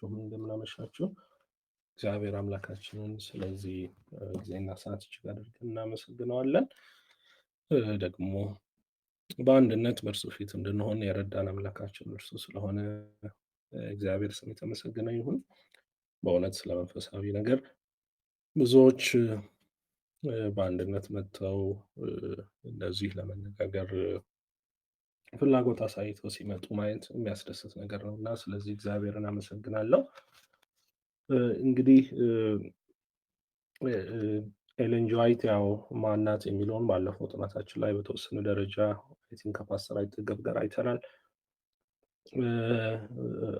ሁላችሁም እንደምናመሻችሁ እግዚአብሔር አምላካችንን ስለዚህ ጊዜና ሰዓት እጅግ አድርገን እናመሰግነዋለን። ደግሞ በአንድነት በእርሱ ፊት እንድንሆን የረዳን አምላካችን እርሱ ስለሆነ እግዚአብሔር ስም የተመሰገነ ይሁን። በእውነት ስለ መንፈሳዊ ነገር ብዙዎች በአንድነት መጥተው እንደዚህ ለመነጋገር ፍላጎት አሳይተው ሲመጡ ማየት የሚያስደስት ነገር ነው እና ስለዚህ እግዚአብሔርን አመሰግናለሁ። እንግዲህ ኤለን ጂ ዋይት ያው ማናት የሚለውን ባለፈው ጥናታችን ላይ በተወሰነ ደረጃ ከፓስተር አይጠገብ ጋር አይተናል።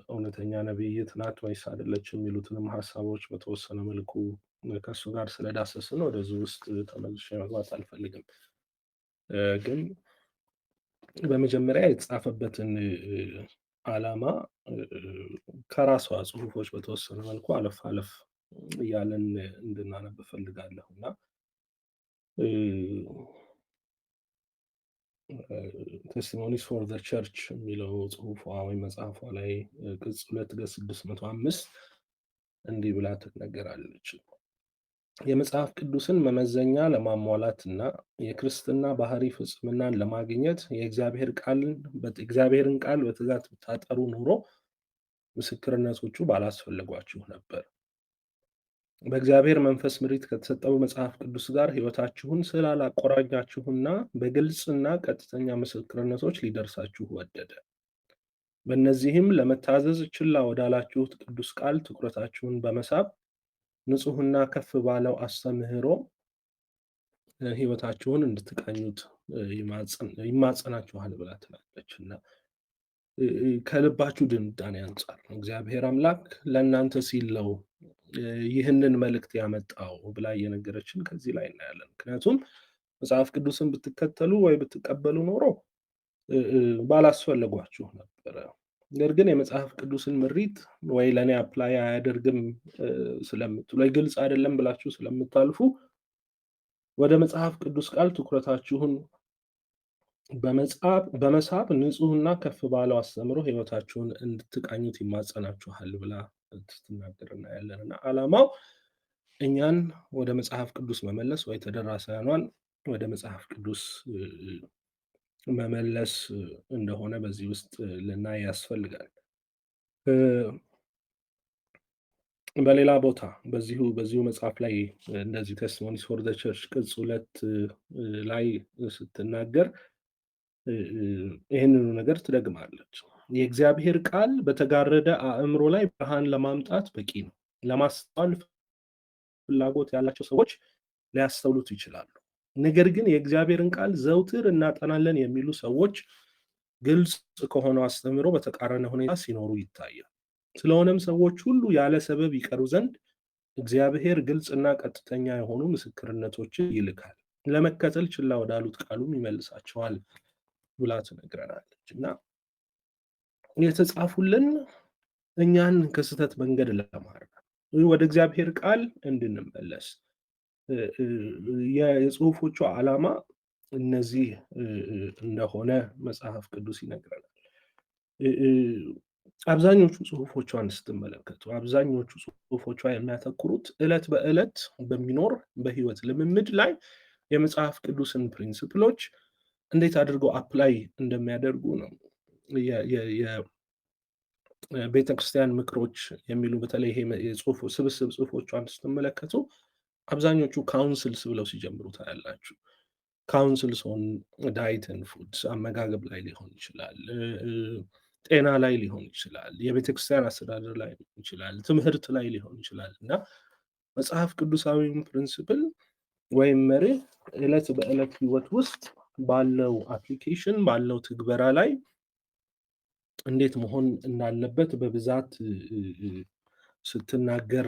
እውነተኛ ነቢይት ናት ወይስ አይደለችም የሚሉትንም ሀሳቦች በተወሰነ መልኩ ከእሱ ጋር ስለዳሰስን ወደዚህ ውስጥ ተመልሼ መግባት አልፈልግም። ግን በመጀመሪያ የተጻፈበትን ዓላማ ከራሷ ጽሁፎች በተወሰነ መልኩ አለፍ አለፍ እያለን እንድናነብ እፈልጋለሁ እና ቴስቲሞኒስ ፎር ዘ ቸርች የሚለው ጽሁፏ ወይም መጽሐፏ ላይ ቅጽ 2 ገጽ 605 እንዲህ ብላ ትነገራለች። የመጽሐፍ ቅዱስን መመዘኛ ለማሟላት እና የክርስትና ባህሪ ፍጽምናን ለማግኘት የእግዚአብሔርን ቃል በትጋት ብታጠሩ ኖሮ ምስክርነቶቹ ባላስፈለጓችሁ ነበር። በእግዚአብሔር መንፈስ ምሪት ከተሰጠው መጽሐፍ ቅዱስ ጋር ሕይወታችሁን ስላላቆራኛችሁና በግልጽና ቀጥተኛ ምስክርነቶች ሊደርሳችሁ ወደደ። በእነዚህም ለመታዘዝ ችላ ወዳላችሁት ቅዱስ ቃል ትኩረታችሁን በመሳብ ንጹሕና ከፍ ባለው አስተምህሮ ሕይወታችሁን እንድትቃኙት ይማጸናችኋል ብላ ትላለች እና ከልባችሁ ድምዳሜ አንጻር ነው እግዚአብሔር አምላክ ለእናንተ ሲለው ይህንን መልእክት ያመጣው ብላ እየነገረችን ከዚህ ላይ እናያለን። ምክንያቱም መጽሐፍ ቅዱስን ብትከተሉ ወይ ብትቀበሉ ኖሮ ባላስፈለጓችሁ ነበረ። ነገር ግን የመጽሐፍ ቅዱስን ምሪት ወይ ለእኔ አፕላይ አያደርግም ስለምትሉ ወይ ግልጽ አይደለም ብላችሁ ስለምታልፉ ወደ መጽሐፍ ቅዱስ ቃል ትኩረታችሁን በመሳብ ንጹሕና ከፍ ባለው አስተምሮ ሕይወታችሁን እንድትቃኙት ይማጸናችኋል ብላ ስትናገር እናያለን እና ዓላማው እኛን ወደ መጽሐፍ ቅዱስ መመለስ ወይ ተደራሳያኗን ወደ መጽሐፍ ቅዱስ መመለስ እንደሆነ በዚህ ውስጥ ልናይ ያስፈልጋል። በሌላ ቦታ በዚሁ መጽሐፍ ላይ እንደዚህ ቴስቲሞኒስ ፎር ዘ ቸርች ቅጽ 2 ላይ ስትናገር ይህንኑ ነገር ትደግማለች። የእግዚአብሔር ቃል በተጋረደ አእምሮ ላይ ብርሃን ለማምጣት በቂ ነው። ለማስተዋል ፍላጎት ያላቸው ሰዎች ሊያስተውሉት ይችላሉ። ነገር ግን የእግዚአብሔርን ቃል ዘውትር እናጠናለን የሚሉ ሰዎች ግልጽ ከሆነው አስተምሮ በተቃረነ ሁኔታ ሲኖሩ ይታያል። ስለሆነም ሰዎች ሁሉ ያለ ሰበብ ይቀሩ ዘንድ እግዚአብሔር ግልጽና ቀጥተኛ የሆኑ ምስክርነቶችን ይልካል። ለመከተል ችላ ወዳሉት ቃሉም ይመልሳቸዋል ብላ ትነግረናለች እና የተጻፉልን እኛን ከስህተት መንገድ ለማድረግ ወደ እግዚአብሔር ቃል እንድንመለስ የጽሁፎቹ ዓላማ እነዚህ እንደሆነ መጽሐፍ ቅዱስ ይነግረናል። አብዛኞቹ ጽሁፎቿን ስትመለከቱ አብዛኞቹ ጽሁፎቿ የሚያተኩሩት ዕለት በዕለት በሚኖር በህይወት ልምምድ ላይ የመጽሐፍ ቅዱስን ፕሪንሲፕሎች እንዴት አድርገው አፕላይ እንደሚያደርጉ ነው። የቤተክርስቲያን ምክሮች የሚሉ በተለይ ይሄ ስብስብ ጽሁፎቿን ስትመለከቱ አብዛኞቹ ካውንስልስ ብለው ሲጀምሩ ታያላችሁ። ካውንስልስ ኦን ዳይት ኤንድ ፉድ፣ አመጋገብ ላይ ሊሆን ይችላል፣ ጤና ላይ ሊሆን ይችላል፣ የቤተክርስቲያን አስተዳደር ላይ ሊሆን ይችላል፣ ትምህርት ላይ ሊሆን ይችላል እና መጽሐፍ ቅዱሳዊም ፕሪንሲፕል ወይም መርህ ዕለት በዕለት ህይወት ውስጥ ባለው አፕሊኬሽን ባለው ትግበራ ላይ እንዴት መሆን እንዳለበት በብዛት ስትናገር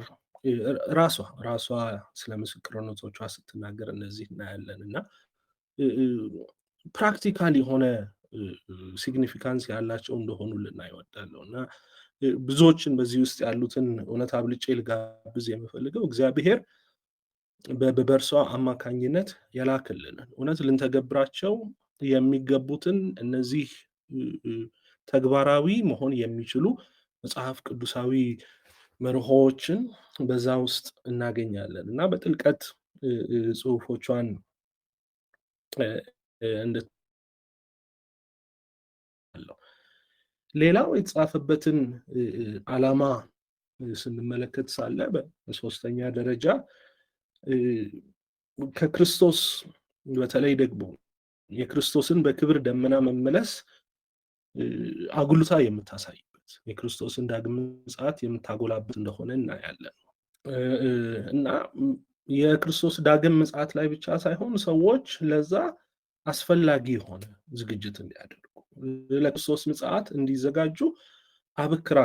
ራሷ ስለ ምስክርነቶቿ ስትናገር እነዚህ እናያለን እና ፕራክቲካል የሆነ ሲግኒፊካንስ ያላቸው እንደሆኑ ልናይ እወዳለሁ እና ብዙዎችን በዚህ ውስጥ ያሉትን እውነት አብልጬ ልጋብዝ የምፈልገው እግዚአብሔር በበርሷ አማካኝነት የላክልንን እውነት ልንተገብራቸው የሚገቡትን እነዚህ ተግባራዊ መሆን የሚችሉ መጽሐፍ ቅዱሳዊ መርሆዎችን በዛ ውስጥ እናገኛለን እና በጥልቀት ጽሁፎቿን እንድት አለው። ሌላው የተጻፈበትን ዓላማ ስንመለከት ሳለ በሶስተኛ ደረጃ ከክርስቶስ በተለይ ደግሞ የክርስቶስን በክብር ደመና መመለስ አጉልታ የምታሳይበት የክርስቶስን ዳግም ምጽአት የምታጎላበት እንደሆነ እናያለን እና የክርስቶስ ዳግም ምጽአት ላይ ብቻ ሳይሆን ሰዎች ለዛ አስፈላጊ የሆነ ዝግጅት እንዲያደርጉ ለክርስቶስ ምጽአት እንዲዘጋጁ አበክራ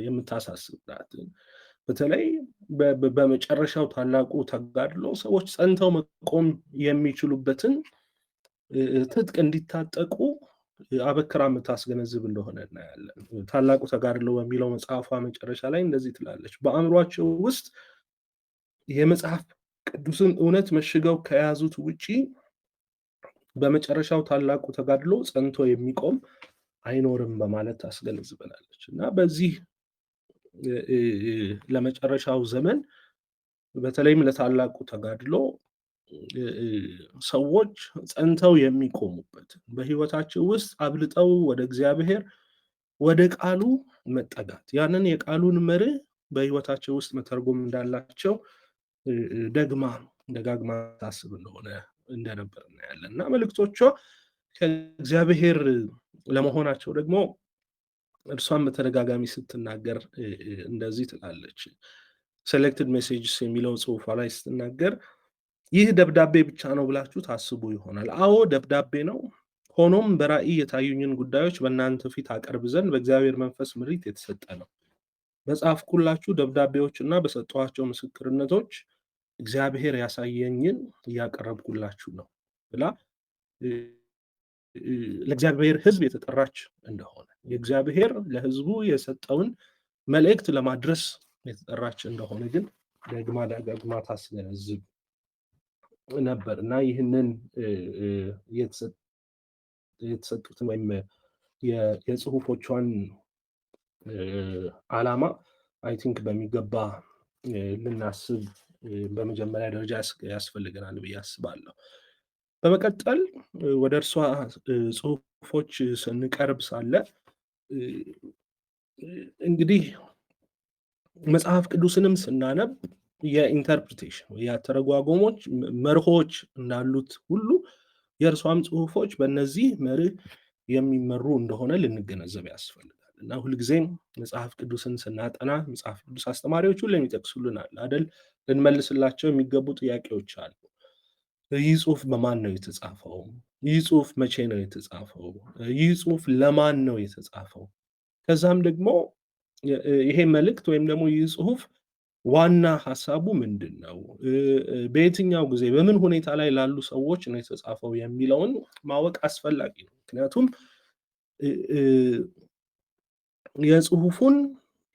የምታሳስብ ናት። በተለይ በመጨረሻው ታላቁ ተጋድሎ ሰዎች ጸንተው መቆም የሚችሉበትን ትጥቅ እንዲታጠቁ አበክራ የምታስገነዝብ እንደሆነ እናያለን። ታላቁ ተጋድሎ በሚለው መጽሐፏ መጨረሻ ላይ እንደዚህ ትላለች፣ በአእምሯቸው ውስጥ የመጽሐፍ ቅዱስን እውነት መሽገው ከያዙት ውጪ በመጨረሻው ታላቁ ተጋድሎ ጸንቶ የሚቆም አይኖርም በማለት ታስገነዝበናለች እና በዚህ ለመጨረሻው ዘመን በተለይም ለታላቁ ተጋድሎ ሰዎች ጸንተው የሚቆሙበት በህይወታቸው ውስጥ አብልጠው ወደ እግዚአብሔር ወደ ቃሉ መጠጋት ያንን የቃሉን መርህ በህይወታቸው ውስጥ መተርጎም እንዳላቸው ደጋግማ ታስብ እንደሆነ እንደነበር እናያለን እና መልእክቶቿ ከእግዚአብሔር ለመሆናቸው ደግሞ እርሷን በተደጋጋሚ ስትናገር እንደዚህ ትላለች። ሴሌክትድ ሜሴጅስ የሚለው ጽሁፏ ላይ ስትናገር ይህ ደብዳቤ ብቻ ነው ብላችሁ ታስቡ ይሆናል። አዎ ደብዳቤ ነው። ሆኖም በራእይ የታዩኝን ጉዳዮች በእናንተ ፊት አቀርብ ዘንድ በእግዚአብሔር መንፈስ ምሪት የተሰጠ ነው። በጻፍኩላችሁ ደብዳቤዎችና በሰጠኋቸው ምስክርነቶች እግዚአብሔር ያሳየኝን እያቀረብኩላችሁ ነው ብላ ለእግዚአብሔር ሕዝብ የተጠራች እንደሆነ የእግዚአብሔር ለሕዝቡ የሰጠውን መልእክት ለማድረስ የተጠራች እንደሆነ ግን ደግማ ታስገነዝብ ነበር እና ይህንን የተሰጡትን ወይም የጽሁፎቿን ዓላማ አይ ቲንክ በሚገባ ልናስብ በመጀመሪያ ደረጃ ያስፈልገናል ብዬ አስባለሁ። በመቀጠል ወደ እርሷ ጽሁፎች ስንቀርብ ሳለ እንግዲህ መጽሐፍ ቅዱስንም ስናነብ የኢንተርፕሪቴሽን የአተረጓጎሞች መርሆች እንዳሉት ሁሉ የእርሷም ጽሁፎች በእነዚህ መርህ የሚመሩ እንደሆነ ልንገነዘብ ያስፈልጋል እና ሁልጊዜም መጽሐፍ ቅዱስን ስናጠና መጽሐፍ ቅዱስ አስተማሪዎች ሁሌም ይጠቅሱልናል አይደል? ልንመልስላቸው የሚገቡ ጥያቄዎች አሉ። ይህ ጽሁፍ በማን ነው የተጻፈው? ይህ ጽሁፍ መቼ ነው የተጻፈው? ይህ ጽሁፍ ለማን ነው የተጻፈው? ከዛም ደግሞ ይሄ መልእክት ወይም ደግሞ ይህ ጽሁፍ ዋና ሀሳቡ ምንድን ነው? በየትኛው ጊዜ በምን ሁኔታ ላይ ላሉ ሰዎች ነው የተጻፈው የሚለውን ማወቅ አስፈላጊ ነው። ምክንያቱም የጽሁፉን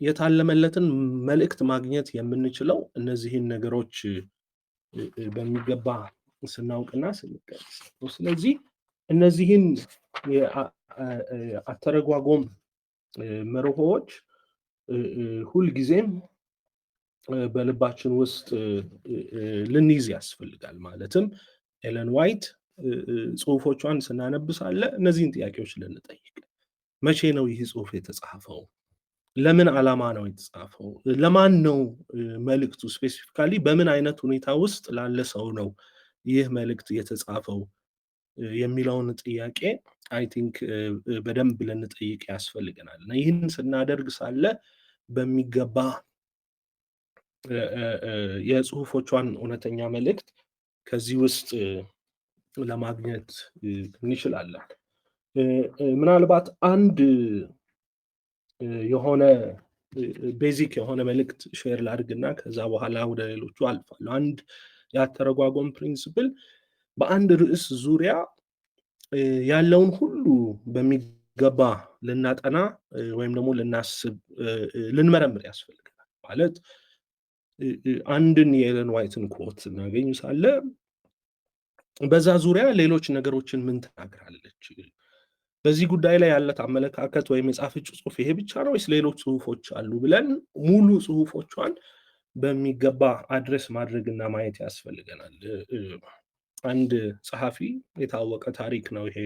የታለመለትን መልእክት ማግኘት የምንችለው እነዚህን ነገሮች በሚገባ ስናውቅና ስንቀርስ ነው። ስለዚህ እነዚህን የአተረጓጎም መርሆዎች ሁልጊዜም በልባችን ውስጥ ልንይዝ ያስፈልጋል። ማለትም ኤለን ዋይት ጽሁፎቿን ስናነብሳለ እነዚህን ጥያቄዎች ልንጠይቅ፣ መቼ ነው ይህ ጽሁፍ የተጻፈው? ለምን ዓላማ ነው የተጻፈው? ለማን ነው መልእክቱ? ስፔሲፊካሊ በምን አይነት ሁኔታ ውስጥ ላለ ሰው ነው ይህ መልእክት የተጻፈው የሚለውን ጥያቄ አይ ቲንክ በደንብ ልንጠይቅ ያስፈልገናል እና ይህን ስናደርግ ሳለ በሚገባ የጽሁፎቿን እውነተኛ መልእክት ከዚህ ውስጥ ለማግኘት እንችላለን። ምናልባት አንድ የሆነ ቤዚክ የሆነ መልእክት ሼር ላድርግና ከዛ በኋላ ወደ ሌሎቹ አልፋለሁ። አንድ የአተረጓጎም ፕሪንሲፕል በአንድ ርዕስ ዙሪያ ያለውን ሁሉ በሚገባ ልናጠና ወይም ደግሞ ልናስብ፣ ልንመረምር ያስፈልገናል። ማለት አንድን የኤለን ዋይትን ኮት እናገኝ ሳለ በዛ ዙሪያ ሌሎች ነገሮችን ምን ተናግራለች? በዚህ ጉዳይ ላይ ያለት አመለካከት ወይም የጻፈችው ጽሁፍ ይሄ ብቻ ነው ወይስ ሌሎች ጽሁፎች አሉ ብለን ሙሉ ጽሁፎቿን በሚገባ አድሬስ ማድረግና ማየት ያስፈልገናል። አንድ ጸሐፊ የታወቀ ታሪክ ነው ይሄ፣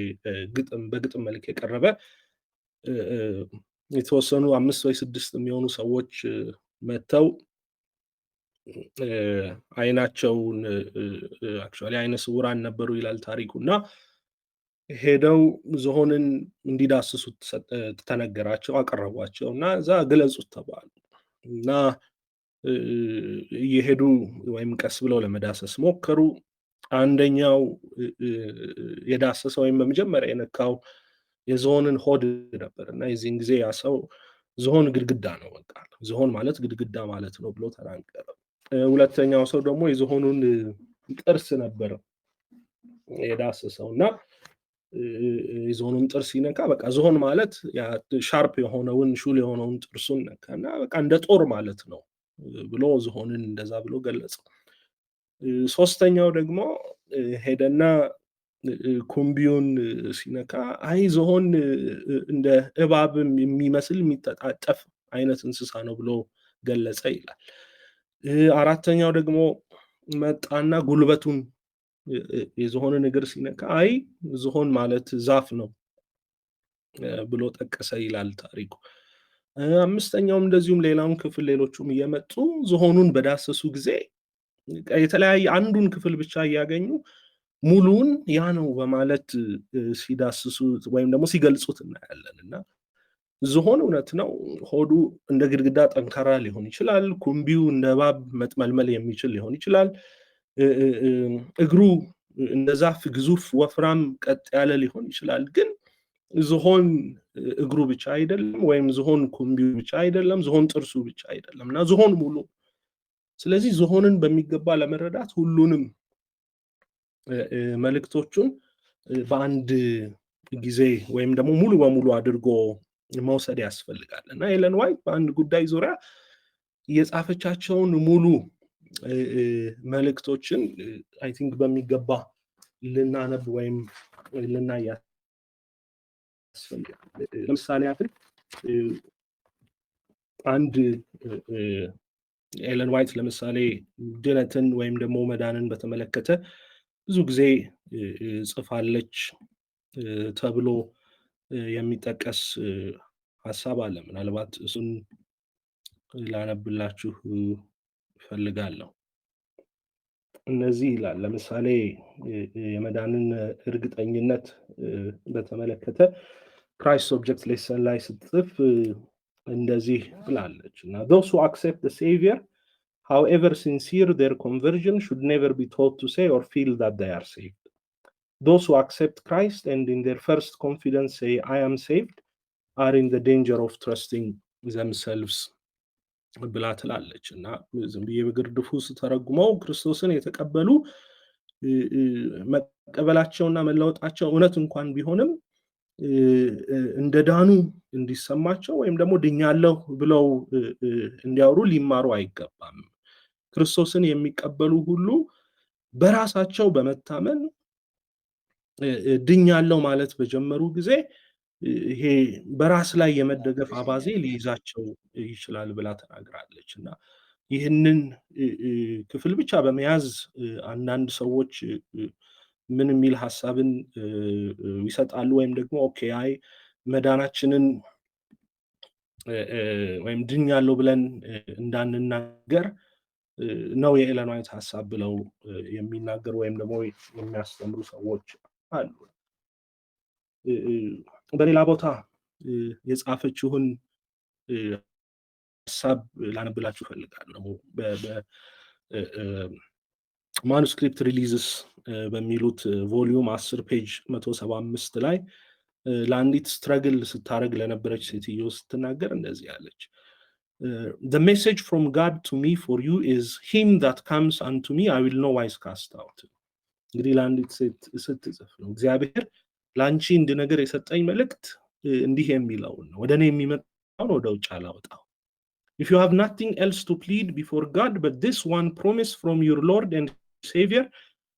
በግጥም መልክ የቀረበ የተወሰኑ 5 ወይ 6 የሚሆኑ ሰዎች መጥተው አይናቸውን አክቹዋሊ አይነ ስውራን ነበሩ ይላል ታሪኩና ሄደው ዝሆንን እንዲዳስሱት ተነገራቸው፣ አቀረቧቸው እና እዛ ግለጹት ተባሉ እና እየሄዱ ወይም ቀስ ብለው ለመዳሰስ ሞከሩ። አንደኛው የዳሰሰ ወይም በመጀመሪያ የነካው የዝሆንን ሆድ ነበር እና የዚህን ጊዜ ያ ሰው ዝሆን ግድግዳ ነው፣ በቃ ዝሆን ማለት ግድግዳ ማለት ነው ብሎ ተናገረ። ሁለተኛው ሰው ደግሞ የዝሆኑን ጥርስ ነበር የዳሰሰው እና የዝሆኑን ጥርስ ሲነካ በቃ ዝሆን ማለት ሻርፕ የሆነውን ሹል የሆነውን ጥርሱን ነካ እና በቃ እንደ ጦር ማለት ነው ብሎ ዝሆንን እንደዛ ብሎ ገለጸው። ሶስተኛው ደግሞ ሄደና ኩምቢውን ሲነካ አይ ዝሆን እንደ እባብ የሚመስል የሚተጣጠፍ አይነት እንስሳ ነው ብሎ ገለጸ ይላል። አራተኛው ደግሞ መጣና ጉልበቱን የዝሆንን እግር ሲነካ አይ ዝሆን ማለት ዛፍ ነው ብሎ ጠቀሰ ይላል ታሪኩ። አምስተኛውም እንደዚሁም ሌላውን ክፍል ሌሎቹም እየመጡ ዝሆኑን በዳሰሱ ጊዜ የተለያየ አንዱን ክፍል ብቻ እያገኙ ሙሉውን ያ ነው በማለት ሲዳስሱት ወይም ደግሞ ሲገልጹት እናያለን። እና ዝሆን እውነት ነው ሆዱ እንደ ግድግዳ ጠንካራ ሊሆን ይችላል። ኩምቢው እንደ እባብ መጥመልመል የሚችል ሊሆን ይችላል። እግሩ እንደ ዛፍ ግዙፍ ወፍራም ቀጥ ያለ ሊሆን ይችላል። ግን ዝሆን እግሩ ብቻ አይደለም፣ ወይም ዝሆን ኩምቢው ብቻ አይደለም፣ ዝሆን ጥርሱ ብቻ አይደለም እና ዝሆን ሙሉ። ስለዚህ ዝሆንን በሚገባ ለመረዳት ሁሉንም መልእክቶቹን በአንድ ጊዜ ወይም ደግሞ ሙሉ በሙሉ አድርጎ መውሰድ ያስፈልጋል እና ኤለን ዋይት በአንድ ጉዳይ ዙሪያ የጻፈቻቸውን ሙሉ መልእክቶችን አይ ቲንክ በሚገባ ልናነብ ወይም ልናይ ያስፈልጋል። ለምሳሌ ያክል አንድ ኤለን ዋይት ለምሳሌ ድነትን ወይም ደግሞ መዳንን በተመለከተ ብዙ ጊዜ ጽፋለች ተብሎ የሚጠቀስ ሀሳብ አለ። ምናልባት እሱን ላነብላችሁ እፈልጋለሁ። እነዚህ ይላል። ለምሳሌ የመዳንን እርግጠኝነት በተመለከተ ክራይስት ኦብጀክት ሌሰን ላይ ስትጽፍ እንደዚህ ብላለች እና those who accept the savior however sincere their conversion should never be taught to say or feel that they are saved. Those who accept Christ and in their first confidence say I am saved are in the danger of trusting themselves ብላ ትላለች እና ዝም ብዬ በግርድፉ ስተረጉመው ክርስቶስን የተቀበሉ መቀበላቸውና መለወጣቸው እውነት እንኳን ቢሆንም እንደ ዳኑ እንዲሰማቸው ወይም ደግሞ ድኛለሁ ብለው እንዲያወሩ ሊማሩ አይገባም። ክርስቶስን የሚቀበሉ ሁሉ በራሳቸው በመታመን ድኛለሁ ማለት በጀመሩ ጊዜ ይሄ በራስ ላይ የመደገፍ አባዜ ሊይዛቸው ይችላል ብላ ተናግራለች እና ይህንን ክፍል ብቻ በመያዝ አንዳንድ ሰዎች ምን የሚል ሐሳብን ይሰጣሉ ወይም ደግሞ ኦኬ አይ መዳናችንን ወይም ድኛለሁ ብለን እንዳንናገር ነው የኤለን ዋይት ሐሳብ ብለው የሚናገሩ ወይም ደግሞ የሚያስተምሩ ሰዎች አሉ። በሌላ ቦታ የጻፈችውን ሐሳብ ላነብላችሁ እፈልጋለሁ። ማኑስክሪፕት ሪሊዝስ በሚሉት ቮሊዩም 10 ፔጅ 175 ላይ ለአንዲት ስትረግል ስታደርግ ለነበረች ሴትዮ ስትናገር እንደዚህ ያለች the message from God to me for you is him that comes unto me I will no wise cast out. እንግዲህ ለአንዲት ሴት ስትጽፍ ነው እግዚአብሔር ለአንቺ እንድ ነገር የሰጠኝ መልእክት እንዲህ የሚለውን ነው፣ ወደ እኔ የሚመጣውን ወደ ውጭ አላወጣው። If you have nothing else to plead before God but this one promise from your Lord and Savior,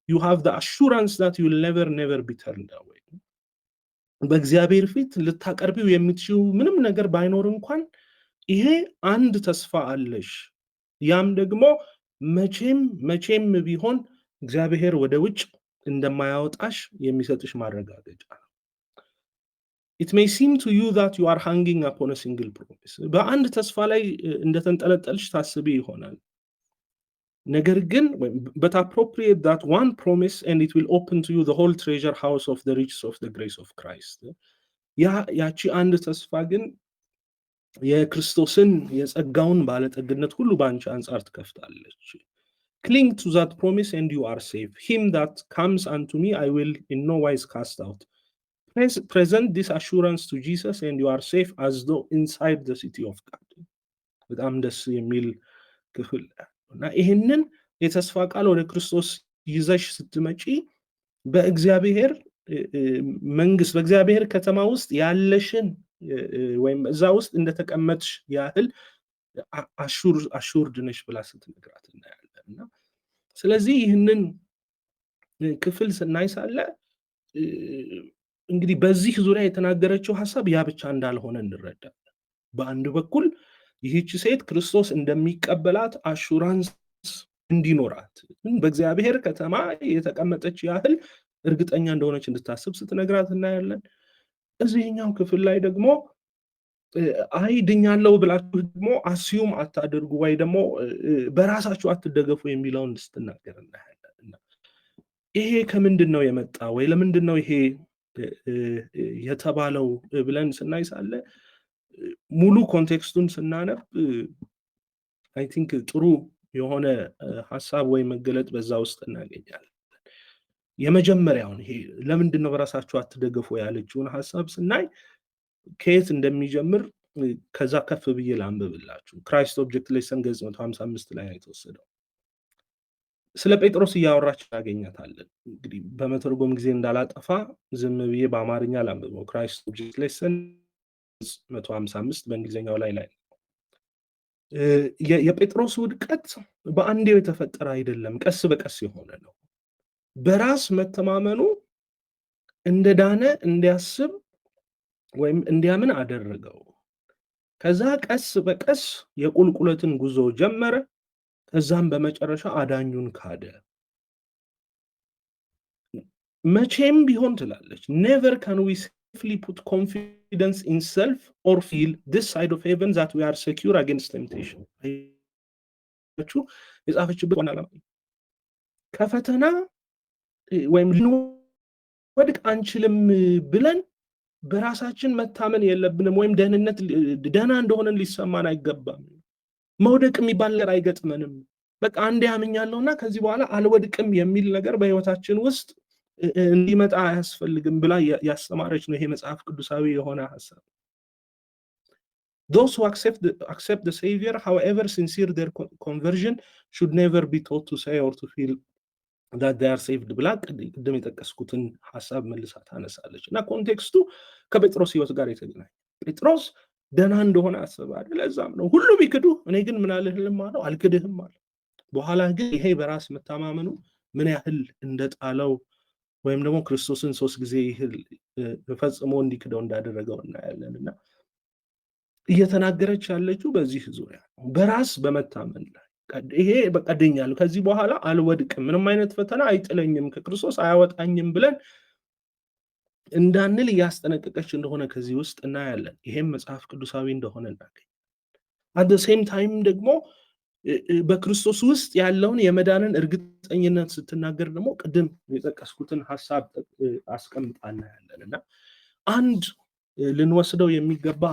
you have the assurance that you will never be turned away. በእግዚአብሔር ፊት ልታቀርቢው የምትችይው ምንም ነገር ባይኖር እንኳን ይሄ አንድ ተስፋ አለሽ። ያም ደግሞ መቼም ቢሆን እግዚአብሔር ወደ ውጭ እንደማያወጣሽ የሚሰጥሽ ማረጋገጫ ነው። It may seem to you that you are hanging upon a single promise. በአንድ ተስፋ ላይ እንደተንጠለጠልሽ ታስቢ ይሆናል። ነገር ግን but appropriate that one promise and it will open to you the whole treasure house of the riches of the grace of Christ. ያቺ አንድ ተስፋ ግን የክርስቶስን የጸጋውን ባለጠግነት ሁሉ በአንቺ አንጻር ትከፍታለች። Cling to that promise and you are safe. Him that comes unto me I will in no wise cast out. Present this assurance to Jesus and you are safe as though inside the city of God. በጣም ደስ የሚል ክፍል እና ይህንን የተስፋ ቃል ወደ ክርስቶስ ይዘሽ ስትመጪ በእግዚአብሔር መንግስት በእግዚአብሔር ከተማ ውስጥ ያለሽን ወይም እዛ ውስጥ እንደተቀመጥሽ ያህል አሹርድ ነሽ ብላ ስትነግራት እናያለን። እና ስለዚህ ይህንን ክፍል ስናይ ሳለ እንግዲህ በዚህ ዙሪያ የተናገረችው ሐሳብ ያ ብቻ እንዳልሆነ እንረዳለን። በአንድ በኩል ይህች ሴት ክርስቶስ እንደሚቀበላት አሹራንስ እንዲኖራት በእግዚአብሔር ከተማ የተቀመጠች ያህል እርግጠኛ እንደሆነች እንድታስብ ስትነግራት እናያለን። እዚህኛው ክፍል ላይ ደግሞ አይ ድኛለሁ ብላችሁ ደግሞ አስዩም አታድርጉ ወይ ደግሞ በራሳችሁ አትደገፉ የሚለውን ስትናገር እናያለን። ይሄ ከምንድን ነው የመጣ ወይ ለምንድን ነው ይሄ የተባለው ብለን ስናይ ሳለ ሙሉ ኮንቴክስቱን ስናነብ አይ ቲንክ ጥሩ የሆነ ሐሳብ ወይ መገለጥ በዛ ውስጥ እናገኛለን። የመጀመሪያውን ይሄ ለምንድን ነው በራሳችሁ አትደገፉ ያለችውን ሐሳብ ስናይ ከየት እንደሚጀምር ከዛ ከፍ ብዬ ላንብብላችሁ። ክራይስት ኦብጀክት ሌሰን ገጽ 155 ላይ የተወሰደው ስለ ጴጥሮስ እያወራች ያገኛታለን። እንግዲህ በመተርጎም ጊዜ እንዳላጠፋ ዝም ብዬ በአማርኛ ላንብበው። ክራይስት ኦብጀክት ሌሰን 155 በእንግሊዝኛው ላይ የጴጥሮስ ውድቀት በአንዴው የተፈጠረ አይደለም፣ ቀስ በቀስ የሆነ ነው። በራስ መተማመኑ እንደዳነ እንዲያስብ ወይም እንዲያምን አደረገው። ከዛ ቀስ በቀስ የቁልቁለትን ጉዞ ጀመረ። ከዛም በመጨረሻ አዳኙን ካደ። መቼም ቢሆን ትላለች never can we safely put confidence in self or feel this side of heaven that we are secure against temptation. የጻፈችበት ዋና ዓላማ ከፈተና ወይም ልንወድቅ አንችልም ብለን በራሳችን መታመን የለብንም፣ ወይም ደህንነት ደህና እንደሆነን ሊሰማን አይገባም። መውደቅ የሚባል ነገር አይገጥመንም። በቃ አንዴ አምኛለሁና ከዚህ በኋላ አልወድቅም የሚል ነገር በህይወታችን ውስጥ እንዲመጣ አያስፈልግም ብላ ያስተማረች ነው። ይሄ መጽሐፍ ቅዱሳዊ የሆነ ሐሳብ። Those who accept the Savior, however sincere their conversion, should never be taught to say or to feel that they are saved ብላ ቅድም የጠቀስኩትን ሐሳብ መልሳ ታነሳለች። እና ኮንቴክስቱ ከጴጥሮስ ህይወት ጋር የተገናኘ ጴጥሮስ ደህና እንደሆነ አሰበ አይደል? ለዛም ነው ሁሉ ቢክዱ እኔ ግን ምን አልልህም አለው፣ አልክድህም አለ። በኋላ ግን ይሄ በራስ መተማመኑ ምን ያህል እንደጣለው ወይም ደግሞ ክርስቶስን 3 ጊዜ ይህል ፈጽሞ እንዲክደው እንዳደረገው እናያለን። እና እየተናገረች ያለችው በዚህ ዙሪያ በራስ በመታመን ላይ ይሄ በቃ ድኛለሁ፣ ከዚህ በኋላ አልወድቅም፣ ምንም አይነት ፈተና አይጥለኝም፣ ከክርስቶስ አያወጣኝም ብለን እንዳንል እያስጠነቀቀች እንደሆነ ከዚህ ውስጥ እናያለን። ይሄም መጽሐፍ ቅዱሳዊ እንደሆነ እናገኝ። at the same time ደግሞ በክርስቶስ ውስጥ ያለውን የመዳንን እርግጠኝነት ስትናገር ደግሞ ቅድም የጠቀስኩትን ሐሳብ አስቀምጣና ያለን እና አንድ ልንወስደው የሚገባ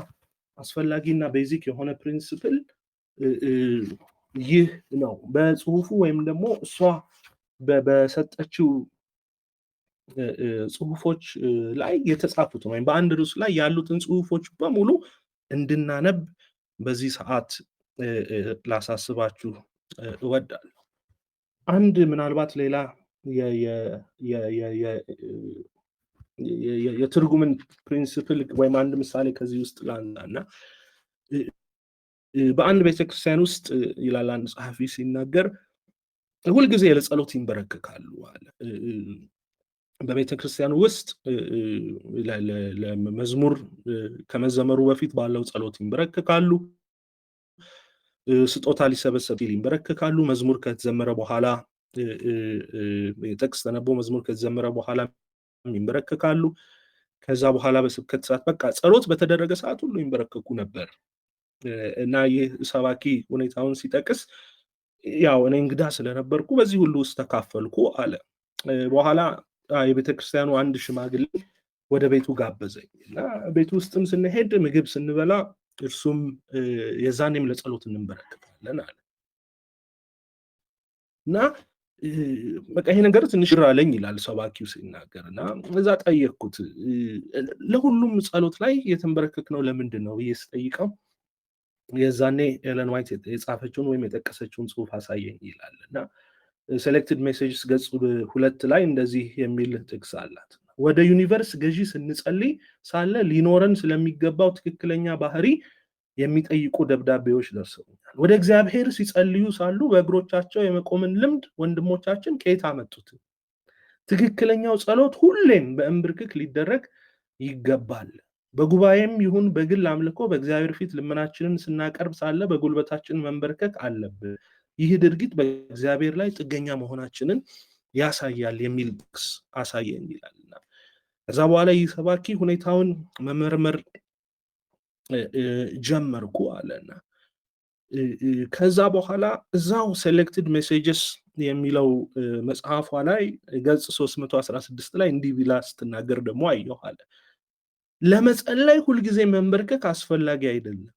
አስፈላጊና ቤዚክ የሆነ ፕሪንሲፕል ይህ ነው። በጽሁፉ ወይም ደግሞ እሷ በሰጠችው ጽሁፎች ላይ የተጻፉትን ወይም በአንድ ርዕስ ላይ ያሉትን ጽሁፎች በሙሉ እንድናነብ በዚህ ሰዓት ላሳስባችሁ እወዳለሁ። አንድ ምናልባት ሌላ የትርጉምን ፕሪንሲፕል ወይም አንድ ምሳሌ ከዚህ ውስጥ ላንሳና በአንድ ቤተክርስቲያን ውስጥ ይላል አንድ ጸሐፊ ሲናገር ሁልጊዜ ለጸሎት ይንበረከካሉ አለ። በቤተ ክርስቲያን ውስጥ ለመዝሙር ከመዘመሩ በፊት ባለው ጸሎት ይንበረከካሉ። ስጦታ ሊሰበሰብ ሲል ይንበረከካሉ። መዝሙር ከተዘመረ በኋላ ጥቅስ ተነቦ መዝሙር ከተዘመረ በኋላ ይንበረከካሉ። ከዛ በኋላ በስብከት ሰዓት በቃ ጸሎት በተደረገ ሰዓት ሁሉ ይንበረከኩ ነበር እና ይህ ሰባኪ ሁኔታውን ሲጠቅስ ያው እኔ እንግዳ ስለነበርኩ በዚህ ሁሉ ውስጥ ተካፈልኩ አለ። በኋላ የቤተ ክርስቲያኑ አንድ ሽማግሌ ወደ ቤቱ ጋበዘኝ እና ቤቱ ውስጥም ስንሄድ ምግብ ስንበላ እርሱም የዛኔም ለጸሎት እንበረከካለን አለ እና በቃ ይሄ ነገር ትንሽ ራለኝ ይላል ሰባኪው ሲናገር እና እዛ ጠየቅኩት ለሁሉም ጸሎት ላይ የተንበረከክነው ለምንድን ነው ብዬ ስጠይቀው የዛኔ ኤለን ዋይት የጻፈችውን ወይም የጠቀሰችውን ጽሑፍ አሳየኝ ይላል እና ሴሌክትድ ሜሴጅስ ገጽ 2 ላይ እንደዚህ የሚል ጥቅስ አላት። ወደ ዩኒቨርስ ገዢ ስንጸልይ ሳለ ሊኖረን ስለሚገባው ትክክለኛ ባህሪ የሚጠይቁ ደብዳቤዎች ደርሰውኛል። ወደ እግዚአብሔር ሲጸልዩ ሳሉ በእግሮቻቸው የመቆምን ልምድ ወንድሞቻችን ከየት አመጡት? ትክክለኛው ጸሎት ሁሌም በእንብርክክ ሊደረግ ይገባል። በጉባኤም ይሁን በግል አምልኮ በእግዚአብሔር ፊት ልመናችንን ስናቀርብ ሳለ በጉልበታችን መንበርከክ አለብን። ይህ ድርጊት በእግዚአብሔር ላይ ጥገኛ መሆናችንን ያሳያል የሚል ጥቅስ አሳየኝ ይላልና ከዛ በኋላ ይህ ሰባኪ ሁኔታውን መመርመር ጀመርኩ አለና ከዛ በኋላ እዛው ሴሌክትድ ሜሴጅስ የሚለው መጽሐፏ ላይ ገጽ 316 ላይ እንዲህ ብላ ስትናገር ደግሞ አየሁ አለ። ለመጸለይ ሁልጊዜ መንበርከክ አስፈላጊ አይደለም።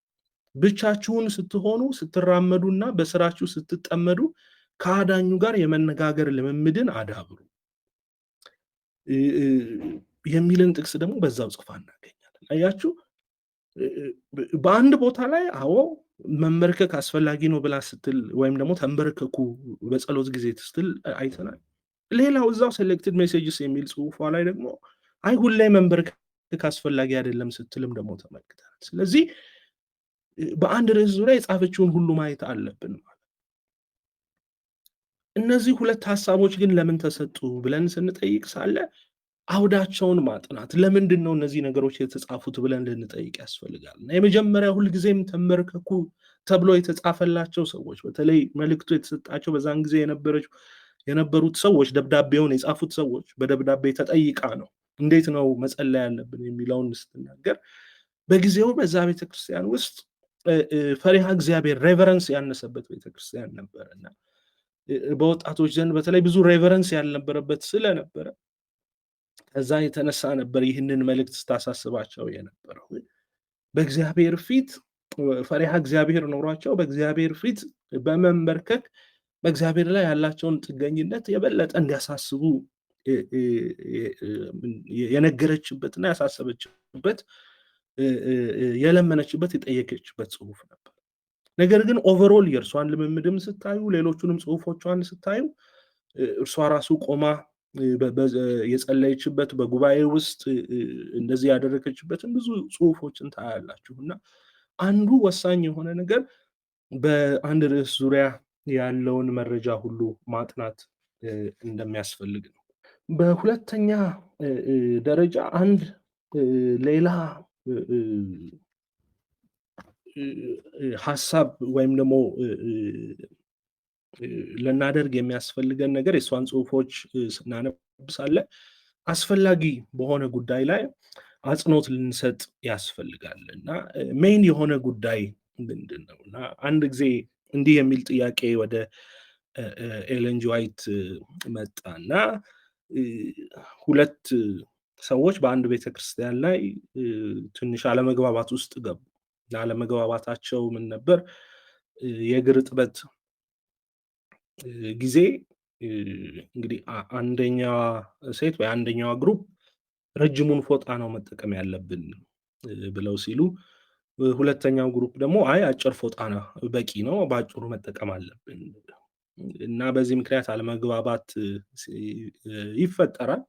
ብቻችሁን ስትሆኑ ስትራመዱና በስራችሁ ስትጠመዱ ከአዳኙ ጋር የመነጋገር ልምምድን አዳብሩ የሚልን ጥቅስ ደግሞ በዛው ጽፋ እናገኛለን። አያችሁ በአንድ ቦታ ላይ አዎ መንበርከክ አስፈላጊ ነው ብላ ስትል ወይም ደግሞ ተንበርከኩ በጸሎት ጊዜ ስትል አይተናል። ሌላው እዛው ሴሌክትድ ሜሴጅስ የሚል ጽሑፏ ላይ ደግሞ አይ ሁሌ መንበርከክ አስፈላጊ አይደለም ስትልም ደግሞ ተመልክተናል። ስለዚህ በአንድ ርዕስ ዙሪያ የጻፈችውን ሁሉ ማየት አለብን ማለት። እነዚህ ሁለት ሐሳቦች ግን ለምን ተሰጡ ብለን ስንጠይቅ ሳለ አውዳቸውን ማጥናት ለምንድን ነው እነዚህ ነገሮች የተጻፉት ብለን ልንጠይቅ ያስፈልጋል። እና የመጀመሪያ ሁልጊዜም ተንበርከኩ ተብሎ የተጻፈላቸው ሰዎች በተለይ መልእክቱ የተሰጣቸው በዛን ጊዜ የነበሩት ሰዎች ደብዳቤውን የጻፉት ሰዎች በደብዳቤ ተጠይቃ ነው እንዴት ነው መጸለይ ያለብን የሚለውን ስትናገር በጊዜው በዛ ቤተክርስቲያን ውስጥ ፈሪሃ እግዚአብሔር ሬቨረንስ ያነሰበት ቤተክርስቲያን ነበርና በወጣቶች ዘንድ በተለይ ብዙ ሬቨረንስ ያልነበረበት ስለነበረ ከዛ የተነሳ ነበር ይህንን መልእክት ስታሳስባቸው የነበረው። በእግዚአብሔር ፊት ፈሪሃ እግዚአብሔር ኖሯቸው በእግዚአብሔር ፊት በመንበርከክ በእግዚአብሔር ላይ ያላቸውን ጥገኝነት የበለጠ እንዲያሳስቡ የነገረችበትና ያሳሰበችበት የለመነችበት የጠየቀችበት ጽሑፍ ነበር። ነገር ግን ኦቨርኦል የእርሷን ልምምድም ስታዩ ሌሎቹንም ጽሑፎቿን ስታዩ እርሷ ራሱ ቆማ የጸለየችበት በጉባኤ ውስጥ እንደዚህ ያደረገችበትን ብዙ ጽሑፎችን ታያላችሁ እና አንዱ ወሳኝ የሆነ ነገር በአንድ ርዕስ ዙሪያ ያለውን መረጃ ሁሉ ማጥናት እንደሚያስፈልግ ነው። በሁለተኛ ደረጃ አንድ ሌላ ሐሳብ ወይም ደግሞ ልናደርግ የሚያስፈልገን ነገር የእሷን ጽሑፎች ስናነብሳለ አስፈላጊ በሆነ ጉዳይ ላይ አጽንኦት ልንሰጥ ያስፈልጋል እና ሜይን የሆነ ጉዳይ ምንድን ነው? እና አንድ ጊዜ እንዲህ የሚል ጥያቄ ወደ ኤለን ጂ ዋይት መጣና ሁለት ሰዎች በአንድ ቤተክርስቲያን ላይ ትንሽ አለመግባባት ውስጥ ገቡ። አለመግባባታቸው ምን ነበር? የእግር እጥበት ጊዜ እንግዲህ አንደኛዋ ሴት ወይ አንደኛዋ ግሩፕ ረጅሙን ፎጣ ነው መጠቀም ያለብን ብለው ሲሉ፣ ሁለተኛው ግሩፕ ደግሞ አይ አጭር ፎጣ ነው በቂ ነው በአጭሩ መጠቀም አለብን እና በዚህ ምክንያት አለመግባባት ይፈጠራል።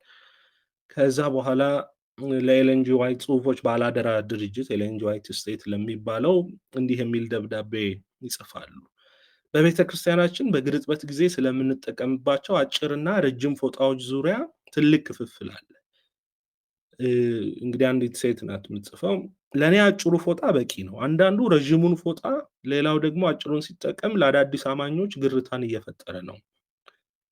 ከዛ በኋላ ለኤለን ጂ ዋይት ጽሑፎች ባላደራ ድርጅት ኤለን ጂ ዋይት ስቴት ለሚባለው እንዲህ የሚል ደብዳቤ ይጽፋሉ። በቤተ ክርስቲያናችን በእግር እጥበት ጊዜ ስለምንጠቀምባቸው አጭርና ረጅም ፎጣዎች ዙሪያ ትልቅ ክፍፍል አለ። እንግዲህ አንዲት ሴት ናት የምትጽፈው፣ ለእኔ አጭሩ ፎጣ በቂ ነው። አንዳንዱ ረዥሙን ፎጣ፣ ሌላው ደግሞ አጭሩን ሲጠቀም ለአዳዲስ አማኞች ግርታን እየፈጠረ ነው።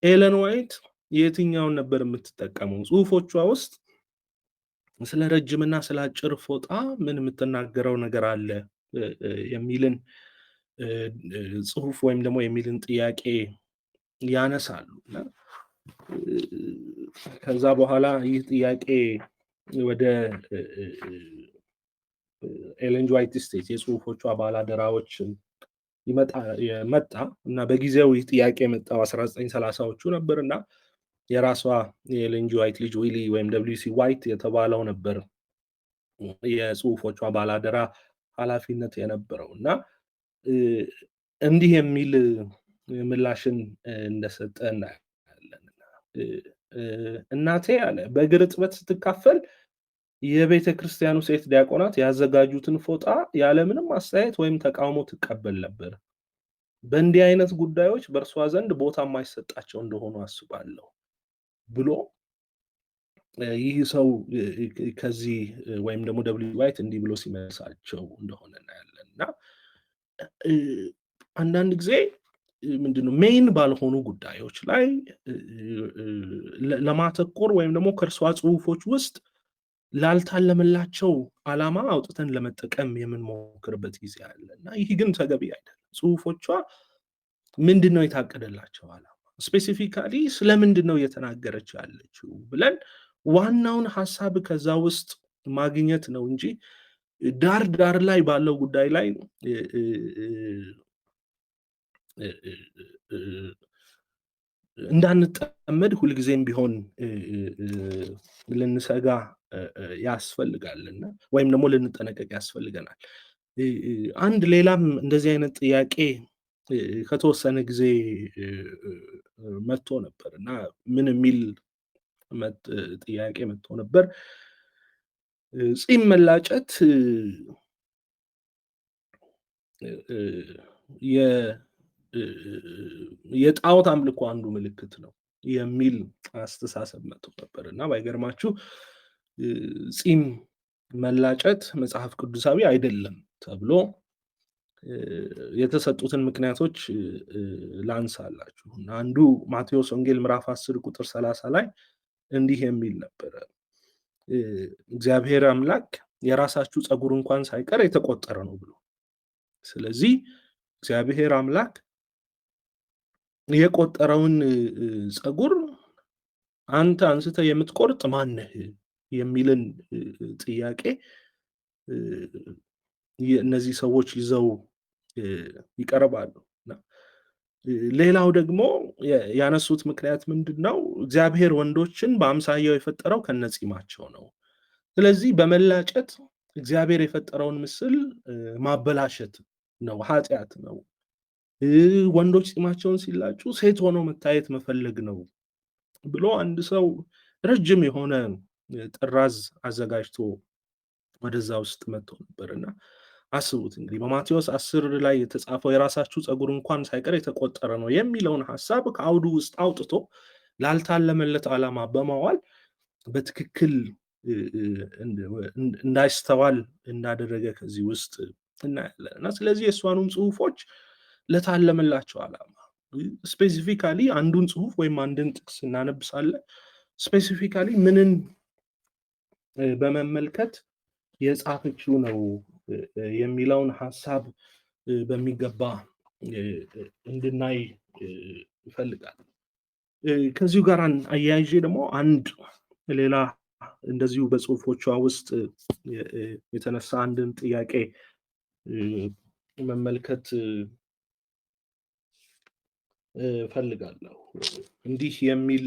ኤለን ዋይት የትኛውን ነበር የምትጠቀመው? ጽሁፎቿ ውስጥ ስለ ረጅምና ስለ አጭር ፎጣ ምን የምትናገረው ነገር አለ የሚልን ጽሁፍ ወይም ደግሞ የሚልን ጥያቄ ያነሳሉ። ከዛ በኋላ ይህ ጥያቄ ወደ ኤለን ዋይት ስቴት የጽሁፎቿ ባላደራዎች መጣ እና በጊዜው ይህ ጥያቄ የመጣው 1930ዎቹ ነበርና የራሷ የኤለን ዋይት ልጅ ዊሊ ወይም WC ዋይት የተባለው ነበር የጽሁፎቿ ባላደራ ኃላፊነት የነበረው እና እንዲህ የሚል ምላሽን እንደሰጠ እናያለን። እናቴ አለ በእግር እጥበት ስትካፈል የቤተ ክርስቲያኑ ሴት ዲያቆናት ያዘጋጁትን ፎጣ ያለምንም አስተያየት ወይም ተቃውሞ ትቀበል ነበር። በእንዲህ አይነት ጉዳዮች በእርሷ ዘንድ ቦታ የማይሰጣቸው እንደሆኑ አስባለሁ ብሎ ይህ ሰው ከዚህ ወይም ደግሞ WC ዋይት እንዲህ ብሎ ሲመልሳቸው እንደሆነ እናያለን። እና አንዳንድ ጊዜ ምንድነው ሜይን ባልሆኑ ጉዳዮች ላይ ለማተኮር ወይም ደግሞ ከእርሷ ጽሁፎች ውስጥ ላልታለመላቸው ዓላማ አውጥተን ለመጠቀም የምንሞክርበት ጊዜ አለ እና ይህ ግን ተገቢ አይደለም። ጽሁፎቿ ምንድነው የታቀደላቸው ዓላማ? ስፔሲፊካሊ ስለምንድነው እየተናገረች ያለችው ብለን ዋናውን ሐሳብ ከዛ ውስጥ ማግኘት ነው እንጂ ዳር ዳር ላይ ባለው ጉዳይ ላይ እንዳንጠመድ ሁልጊዜም ቢሆን ልንሰጋ ያስፈልጋልና ወይም ደግሞ ልንጠነቀቅ ያስፈልገናል። አንድ ሌላም እንደዚህ አይነት ጥያቄ ከተወሰነ ጊዜ መጥቶ ነበር እና ምን የሚል ጥያቄ መጥቶ ነበር? ጺም መላጨት የጣዖት አምልኮ አንዱ ምልክት ነው የሚል አስተሳሰብ መጥቶ ነበር እና ባይገርማችሁ ጺም መላጨት መጽሐፍ ቅዱሳዊ አይደለም ተብሎ የተሰጡትን ምክንያቶች ላንሳላችሁ። እና አንዱ ማቴዎስ ወንጌል ምዕራፍ 10 ቁጥር 30 ላይ እንዲህ የሚል ነበረ፣ እግዚአብሔር አምላክ የራሳችሁ ፀጉር እንኳን ሳይቀር የተቆጠረ ነው ብሎ። ስለዚህ እግዚአብሔር አምላክ የቆጠረውን ፀጉር አንተ አንስተ የምትቆርጥ ማነህ የሚልን ጥያቄ እነዚህ ሰዎች ይዘው ይቀርባሉ። ሌላው ደግሞ ያነሱት ምክንያት ምንድነው? እግዚአብሔር ወንዶችን በአምሳያው የፈጠረው ከነጺማቸው ነው። ስለዚህ በመላጨት እግዚአብሔር የፈጠረውን ምስል ማበላሸት ነው፣ ኃጢአት ነው። ወንዶች ጺማቸውን ሲላጩ ሴት ሆነው መታየት መፈለግ ነው ብሎ አንድ ሰው ረጅም የሆነ ጥራዝ አዘጋጅቶ ወደዛ ውስጥ መጥቶ ነበርና አስቡት እንግዲህ በማቴዎስ 10 ላይ የተጻፈው የራሳችሁ ፀጉር እንኳን ሳይቀር የተቆጠረ ነው የሚለውን ሐሳብ ከአውዱ ውስጥ አውጥቶ ላልታለመለት ዓላማ በማዋል በትክክል እንዳይስተዋል እንዳደረገ ከዚህ ውስጥ እናያለን። እና ስለዚህ የእሷኑም ጽሁፎች ለታለመላቸው ዓላማ ስፔሲፊካሊ አንዱን ጽሁፍ ወይም አንድን ጥቅስ እናነብሳለን፣ ስፔሲፊካሊ ምንን በመመልከት የጻፈችው ነው የሚለውን ሐሳብ በሚገባ እንድናይ ይፈልጋል። ከዚሁ ጋር አያይዤ ደግሞ አንድ ሌላ እንደዚሁ በጽሁፎቿ ውስጥ የተነሳ አንድን ጥያቄ መመልከት ፈልጋለሁ። እንዲህ የሚል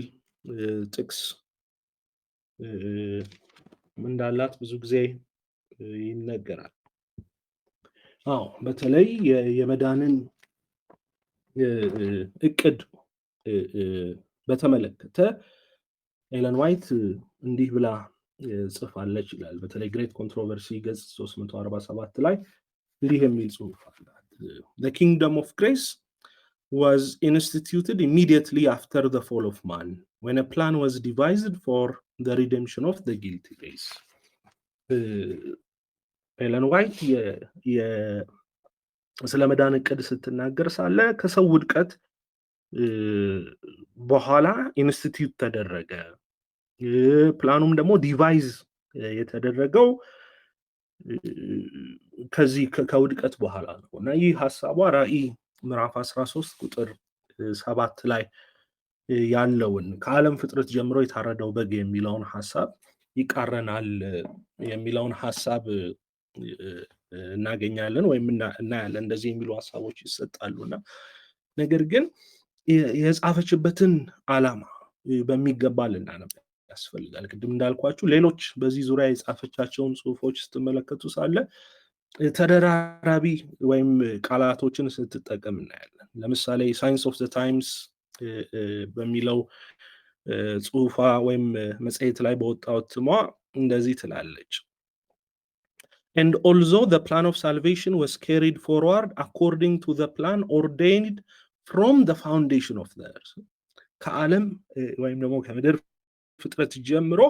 ጥቅስ እንዳላት ብዙ ጊዜ ይነገራል። አዎ በተለይ የመዳንን እቅድ በተመለከተ ኤለን ዋይት እንዲህ ብላ ጽፋለች ይላል። በተለይ ግሬት ኮንትሮቨርሲ ገጽ 347 ላይ እንዲህ የሚል ጽሁፍ አላት። The kingdom of grace was instituted immediately after the fall of man. when a plan was devised for the redemption of the guilty race. ኤለን ዋይት ስለ መዳን ዕቅድ ስትናገር ሳለ ከሰው ውድቀት በኋላ ኢንስቲትዩት ተደረገ። ፕላኑም ደግሞ ዲቫይዝ የተደረገው ከዚህ ከውድቀት በኋላ ነው እና ይህ ሐሳቧ ራዕይ ምዕራፍ 13 ቁጥር 7 ላይ ያለውን ከዓለም ፍጥረት ጀምሮ የታረደው በግ የሚለውን ሐሳብ ይቃረናል የሚለውን ሐሳብ እናገኛለን ወይም እናያለን። እንደዚህ የሚሉ ሐሳቦች ይሰጣሉና ነገር ግን የጻፈችበትን ዓላማ በሚገባ ልናነብ ያስፈልጋል። ቅድም እንዳልኳችሁ ሌሎች በዚህ ዙሪያ የጻፈቻቸውን ጽሁፎች ስትመለከቱ ሳለ ተደራራቢ ወይም ቃላቶችን ስትጠቀም እናያለን። ለምሳሌ ሳይንስ ኦፍ ዘ ታይምስ በሚለው ጽሁፏ ወይም መጽሔት ላይ በወጣው እትሟ እንደዚህ ትላለች። And although the plan of salvation was carried forward according to the plan ordained from the foundation of the earth, ከዓለም ወይም ደግሞ ከምድር ፍጥረት ጀምሮ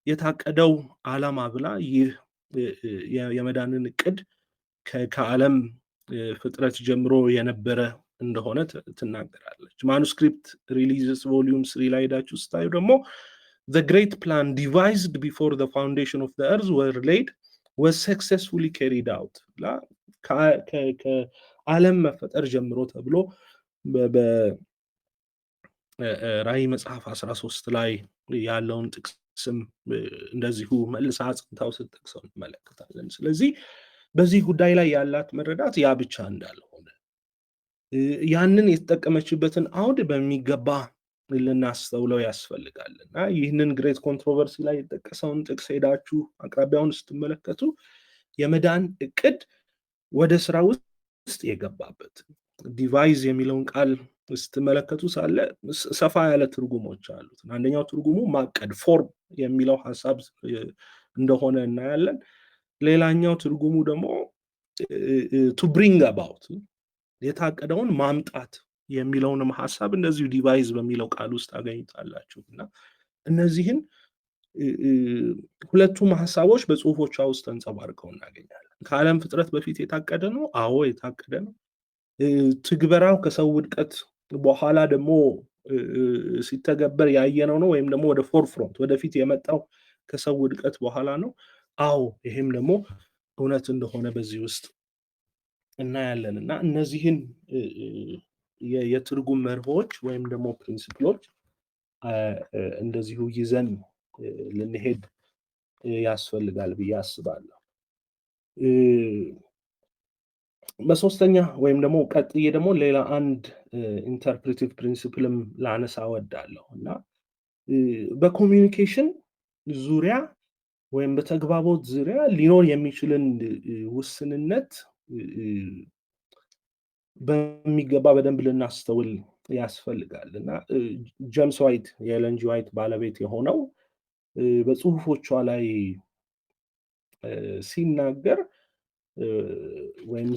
የታቀደው ዓላማ ብላ ይህ የመዳንን ዕቅድ ከዓለም ፍጥረት ጀምሮ የነበረ እንደሆነ ትናገራለች። ማኑስክሪፕት ሪሊዝስ ቮሊዩም 3 ላይ ሄዳችሁ ስታዩ ደግሞ the great plan devised before the foundation of the earth were laid was successfully carried out ከዓለም መፈጠር ጀምሮ ተብሎ በራዕይ መጽሐፍ 13 ላይ ያለውን ጥቅስም እንደዚሁ መልሳ አጽንታው ስትጠቅሰው እንመለከታለን። ስለዚህ በዚህ ጉዳይ ላይ ያላት መረዳት ያ ብቻ እንዳልሆነ ያንን የተጠቀመችበትን አውድ በሚገባ ልናስተውለው ያስፈልጋልና ይህንን ግሬት ኮንትሮቨርሲ ላይ የተጠቀሰውን ጥቅስ ሄዳችሁ አቅራቢያውን ስትመለከቱ የመዳን ዕቅድ ወደ ስራ ውስጥ የገባበት ዲቫይዝ የሚለውን ቃል ስትመለከቱ ሳለ ሰፋ ያለ ትርጉሞች አሉት። አንደኛው ትርጉሙ ማቀድ ፎርም የሚለው ሐሳብ እንደሆነ እናያለን። ሌላኛው ትርጉሙ ደግሞ to bring about የታቀደውን ማምጣት የሚለውንም ሐሳብ እንደዚሁ ዲቫይዝ በሚለው ቃል ውስጥ አገኝታላችሁ እና እነዚህን ሁለቱም ሐሳቦች በጽሁፎቿ ውስጥ ተንጸባርቀው እናገኛለን። ከዓለም ፍጥረት በፊት የታቀደ ነው። አዎ የታቀደ ነው። ትግበራው ከሰው ውድቀት በኋላ ደግሞ ሲተገበር ያየነው ነው ወይም ደግሞ ወደ ፎርፍሮንት ወደፊት የመጣው ከሰው ውድቀት በኋላ ነው። አዎ ይሄም ደግሞ እውነት እንደሆነ በዚህ ውስጥ እናያለን እና እነዚህን የትርጉም መርሆች ወይም ደግሞ ፕሪንሲፕሎች እንደዚሁ ይዘን ልንሄድ ያስፈልጋል ብዬ አስባለሁ። በሶስተኛ ወይም ደግሞ ቀጥዬ ደግሞ ሌላ አንድ ኢንተርፕሬቲቭ ፕሪንሲፕልም ላነሳ ወዳለሁ እና በኮሚኒኬሽን ዙሪያ ወይም በተግባቦት ዙሪያ ሊኖር የሚችልን ውስንነት በሚገባ በደንብ ልናስተውል ያስፈልጋል እና ጄምስ ዋይት የኤለን ጂ ዋይት ባለቤት የሆነው በጽሁፎቿ ላይ ሲናገር ወይም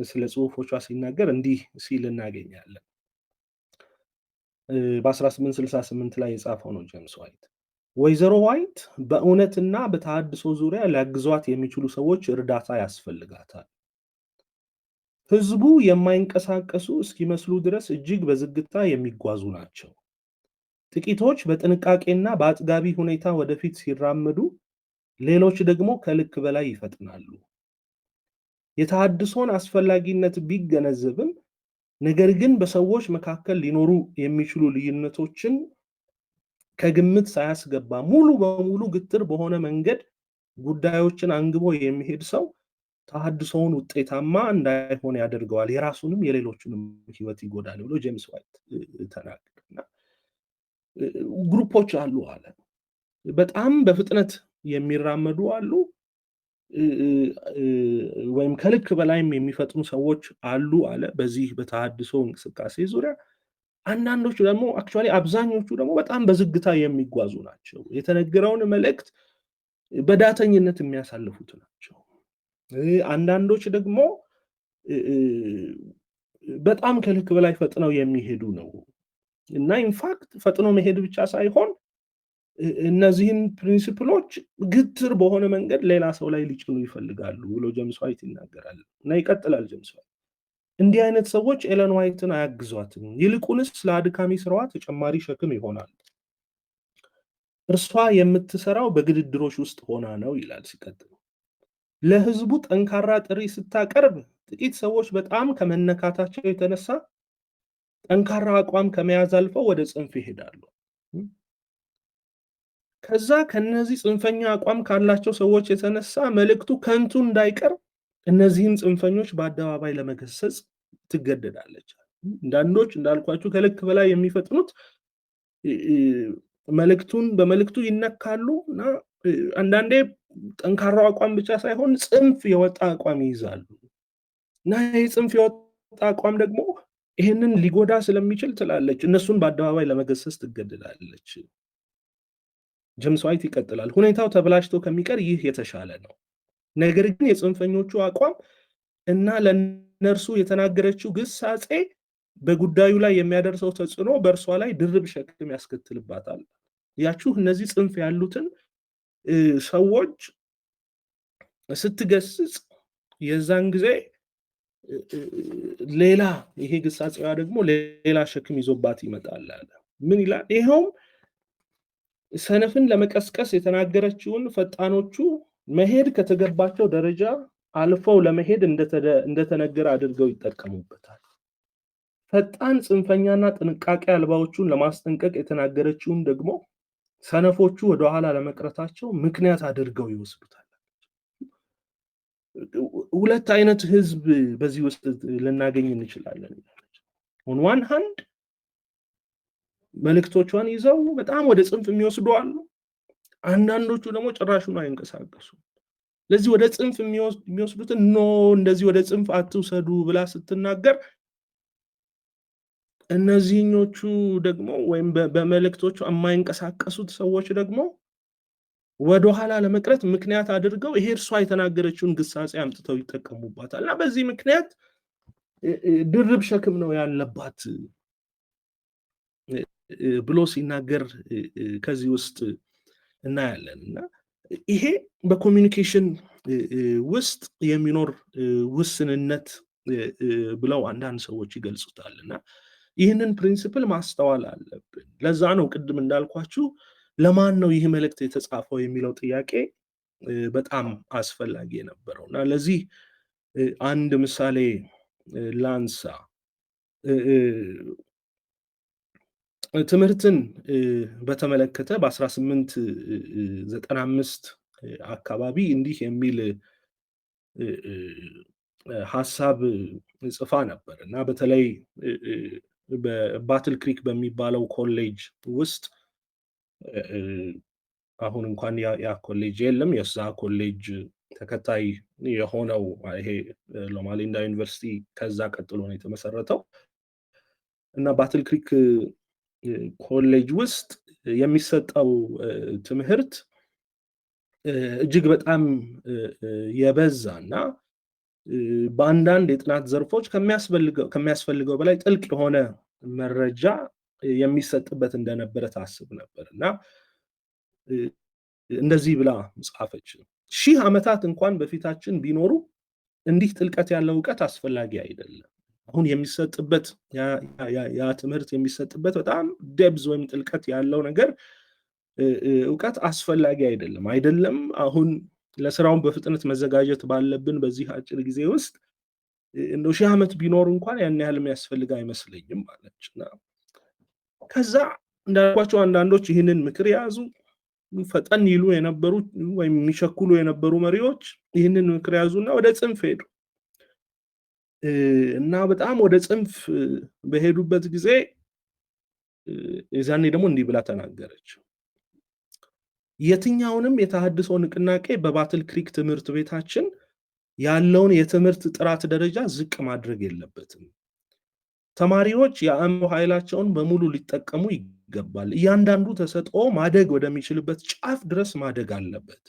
ስለ ጽሁፎቿ ሲናገር እንዲህ ሲል እናገኛለን። በ1868 ላይ የጻፈው ነው ጄምስ ዋይት። ወይዘሮ ዋይት በእውነትና በተሐድሶ ዙሪያ ሊያግዟት የሚችሉ ሰዎች እርዳታ ያስፈልጋታል። ህዝቡ የማይንቀሳቀሱ እስኪመስሉ ድረስ እጅግ በዝግታ የሚጓዙ ናቸው። ጥቂቶች በጥንቃቄና በአጥጋቢ ሁኔታ ወደፊት ሲራመዱ፣ ሌሎች ደግሞ ከልክ በላይ ይፈጥናሉ። የተሐድሶን አስፈላጊነት ቢገነዘብም ነገር ግን በሰዎች መካከል ሊኖሩ የሚችሉ ልዩነቶችን ከግምት ሳያስገባ ሙሉ በሙሉ ግትር በሆነ መንገድ ጉዳዮችን አንግቦ የሚሄድ ሰው ተሐድሶውን ውጤታማ እንዳይሆን ያደርገዋል፣ የራሱንም የሌሎቹንም ህይወት ይጎዳል ብሎ ጄምስ ዋይት ተናገረና ግሩፖች አሉ አለ። በጣም በፍጥነት የሚራመዱ አሉ፣ ወይም ከልክ በላይም የሚፈጥኑ ሰዎች አሉ አለ በዚህ በተሐድሶ እንቅስቃሴ ዙሪያ። አንዳንዶቹ ደግሞ አክቹዋሊ አብዛኞቹ ደግሞ በጣም በዝግታ የሚጓዙ ናቸው። የተነገረውን መልእክት በዳተኝነት የሚያሳልፉት ናቸው። አንዳንዶች ደግሞ በጣም ከልክ በላይ ፈጥነው የሚሄዱ ነው እና ኢንፋክት ፈጥኖ መሄድ ብቻ ሳይሆን እነዚህን ፕሪንሲፕሎች ግትር በሆነ መንገድ ሌላ ሰው ላይ ሊጭኑ ይፈልጋሉ ብሎ ጄምስ ዋይት ይናገራል። እና ይቀጥላል ጄምስ ዋይት እንዲህ አይነት ሰዎች ኤለን ዋይትን አያግዟትም፣ ይልቁንስ ለአድካሚ ስራዋ ተጨማሪ ሸክም ይሆናል። እርሷ የምትሰራው በግድድሮች ውስጥ ሆና ነው ይላል ሲቀጥል። ለህዝቡ ጠንካራ ጥሪ ስታቀርብ ጥቂት ሰዎች በጣም ከመነካታቸው የተነሳ ጠንካራ አቋም ከመያዝ አልፈው ወደ ጽንፍ ይሄዳሉ። ከዛ ከነዚህ ጽንፈኛ አቋም ካላቸው ሰዎች የተነሳ መልእክቱ ከንቱ እንዳይቀር እነዚህን ጽንፈኞች በአደባባይ ለመገሰጽ ትገደዳለች። አንዳንዶች እንዳልኳችሁ ከልክ በላይ የሚፈጥኑት በመልእክቱ ይነካሉ እና አንዳንዴ ጠንካራው አቋም ብቻ ሳይሆን ጽንፍ የወጣ አቋም ይይዛሉ እና ይህ ጽንፍ የወጣ አቋም ደግሞ ይህንን ሊጎዳ ስለሚችል ትላለች እነሱን በአደባባይ ለመገሰጽ ትገደዳለች። ጄምስ ዋይት ይቀጥላል። ሁኔታው ተበላሽቶ ከሚቀር ይህ የተሻለ ነው። ነገር ግን የጽንፈኞቹ አቋም እና ለነርሱ የተናገረችው ግሳጼ በጉዳዩ ላይ የሚያደርሰው ተጽዕኖ በእርሷ ላይ ድርብ ሸክም ያስከትልባታል። ያችሁ እነዚህ ጽንፍ ያሉትን ሰዎች ስትገስጽ የዛን ጊዜ ሌላ ይሄ ግሳጼዋ ደግሞ ሌላ ሸክም ይዞባት ይመጣል አለ። ምን ይላል? ይኸውም ሰነፍን ለመቀስቀስ የተናገረችውን ፈጣኖቹ መሄድ ከተገባቸው ደረጃ አልፈው ለመሄድ እንደተነገረ አድርገው ይጠቀሙበታል። ፈጣን ጽንፈኛና ጥንቃቄ አልባዎቹን ለማስጠንቀቅ የተናገረችውን ደግሞ ሰነፎቹ ወደኋላ ለመቅረታቸው ምክንያት አድርገው ይወስዱታል። ሁለት አይነት ህዝብ በዚህ ውስጥ ልናገኝ እንችላለን። ኦን ዋን ሃንድ መልእክቶቿን ይዘው በጣም ወደ ጽንፍ የሚወስዱ አሉ። አንዳንዶቹ ደግሞ ጭራሹን አይንቀሳቀሱ። ለዚህ ወደ ጽንፍ የሚወስዱትን እንደዚህ ወደ ጽንፍ አትውሰዱ ብላ ስትናገር እነዚህኞቹ ደግሞ ወይም በመልእክቶቹ የማይንቀሳቀሱት ሰዎች ደግሞ ወደኋላ ለመቅረት ምክንያት አድርገው ይሄ እርሷ የተናገረችውን ግሳጼ አምጥተው ይጠቀሙባታል እና በዚህ ምክንያት ድርብ ሸክም ነው ያለባት ብሎ ሲናገር ከዚህ ውስጥ እናያለን። እና ይሄ በኮሚኒኬሽን ውስጥ የሚኖር ውስንነት ብለው አንዳንድ ሰዎች ይገልጹታል። እና ይህንን ፕሪንሲፕል ማስተዋል አለብን። ለዛ ነው ቅድም እንዳልኳችሁ ለማን ነው ይህ መልእክት የተጻፈው የሚለው ጥያቄ በጣም አስፈላጊ የነበረው። እና ለዚህ አንድ ምሳሌ ላንሳ። ትምህርትን በተመለከተ በ1895 አካባቢ እንዲህ የሚል ሐሳብ ጽፋ ነበር እና በተለይ በባትል ክሪክ በሚባለው ኮሌጅ ውስጥ አሁን እንኳን ያ ኮሌጅ የለም፣ የዛ ኮሌጅ ተከታይ የሆነው ይሄ ሎማ ሊንዳ ዩኒቨርሲቲ ከዛ ቀጥሎ ነው የተመሰረተው እና ባትል ክሪክ ኮሌጅ ውስጥ የሚሰጠው ትምህርት እጅግ በጣም የበዛ እና በአንዳንድ የጥናት ዘርፎች ከሚያስፈልገው በላይ ጥልቅ የሆነ መረጃ የሚሰጥበት እንደነበረ ታስብ ነበር እና እንደዚህ ብላ ጻፈች። 1000 ዓመታት እንኳን በፊታችን ቢኖሩ እንዲህ ጥልቀት ያለው እውቀት አስፈላጊ አይደለም። አሁን የሚሰጥበት ያ ትምህርት የሚሰጥበት በጣም ደብዝ ወይም ጥልቀት ያለው ነገር እውቀት አስፈላጊ አይደለም። አሁን ለስራውን በፍጥነት መዘጋጀት ባለብን በዚህ አጭር ጊዜ ውስጥ እንደው 1000 ዓመት ቢኖር እንኳን ያን ያህል የሚያስፈልግ አይመስለኝም ማለችና ከዛ እንዳልኳቸው አንዳንዶች ይህንን ምክር ያዙ። ፈጠን ይሉ የነበሩ ወይም የሚሸኩሉ የነበሩ መሪዎች ይህንን ምክር ያዙና ወደ ጽንፍ ሄዱ እና በጣም ወደ ጽንፍ በሄዱበት ጊዜ የዛኔ ደግሞ እንዲህ ብላ ተናገረች። የትኛውንም የተሐድሶ ንቅናቄ በባትል ክሪክ ትምህርት ቤታችን ያለውን የትምህርት ጥራት ደረጃ ዝቅ ማድረግ የለበትም። ተማሪዎች የአእምሮ ኃይላቸውን በሙሉ ሊጠቀሙ ይገባል። እያንዳንዱ ተሰጥኦ ማደግ ወደሚችልበት ጫፍ ድረስ ማደግ አለበት።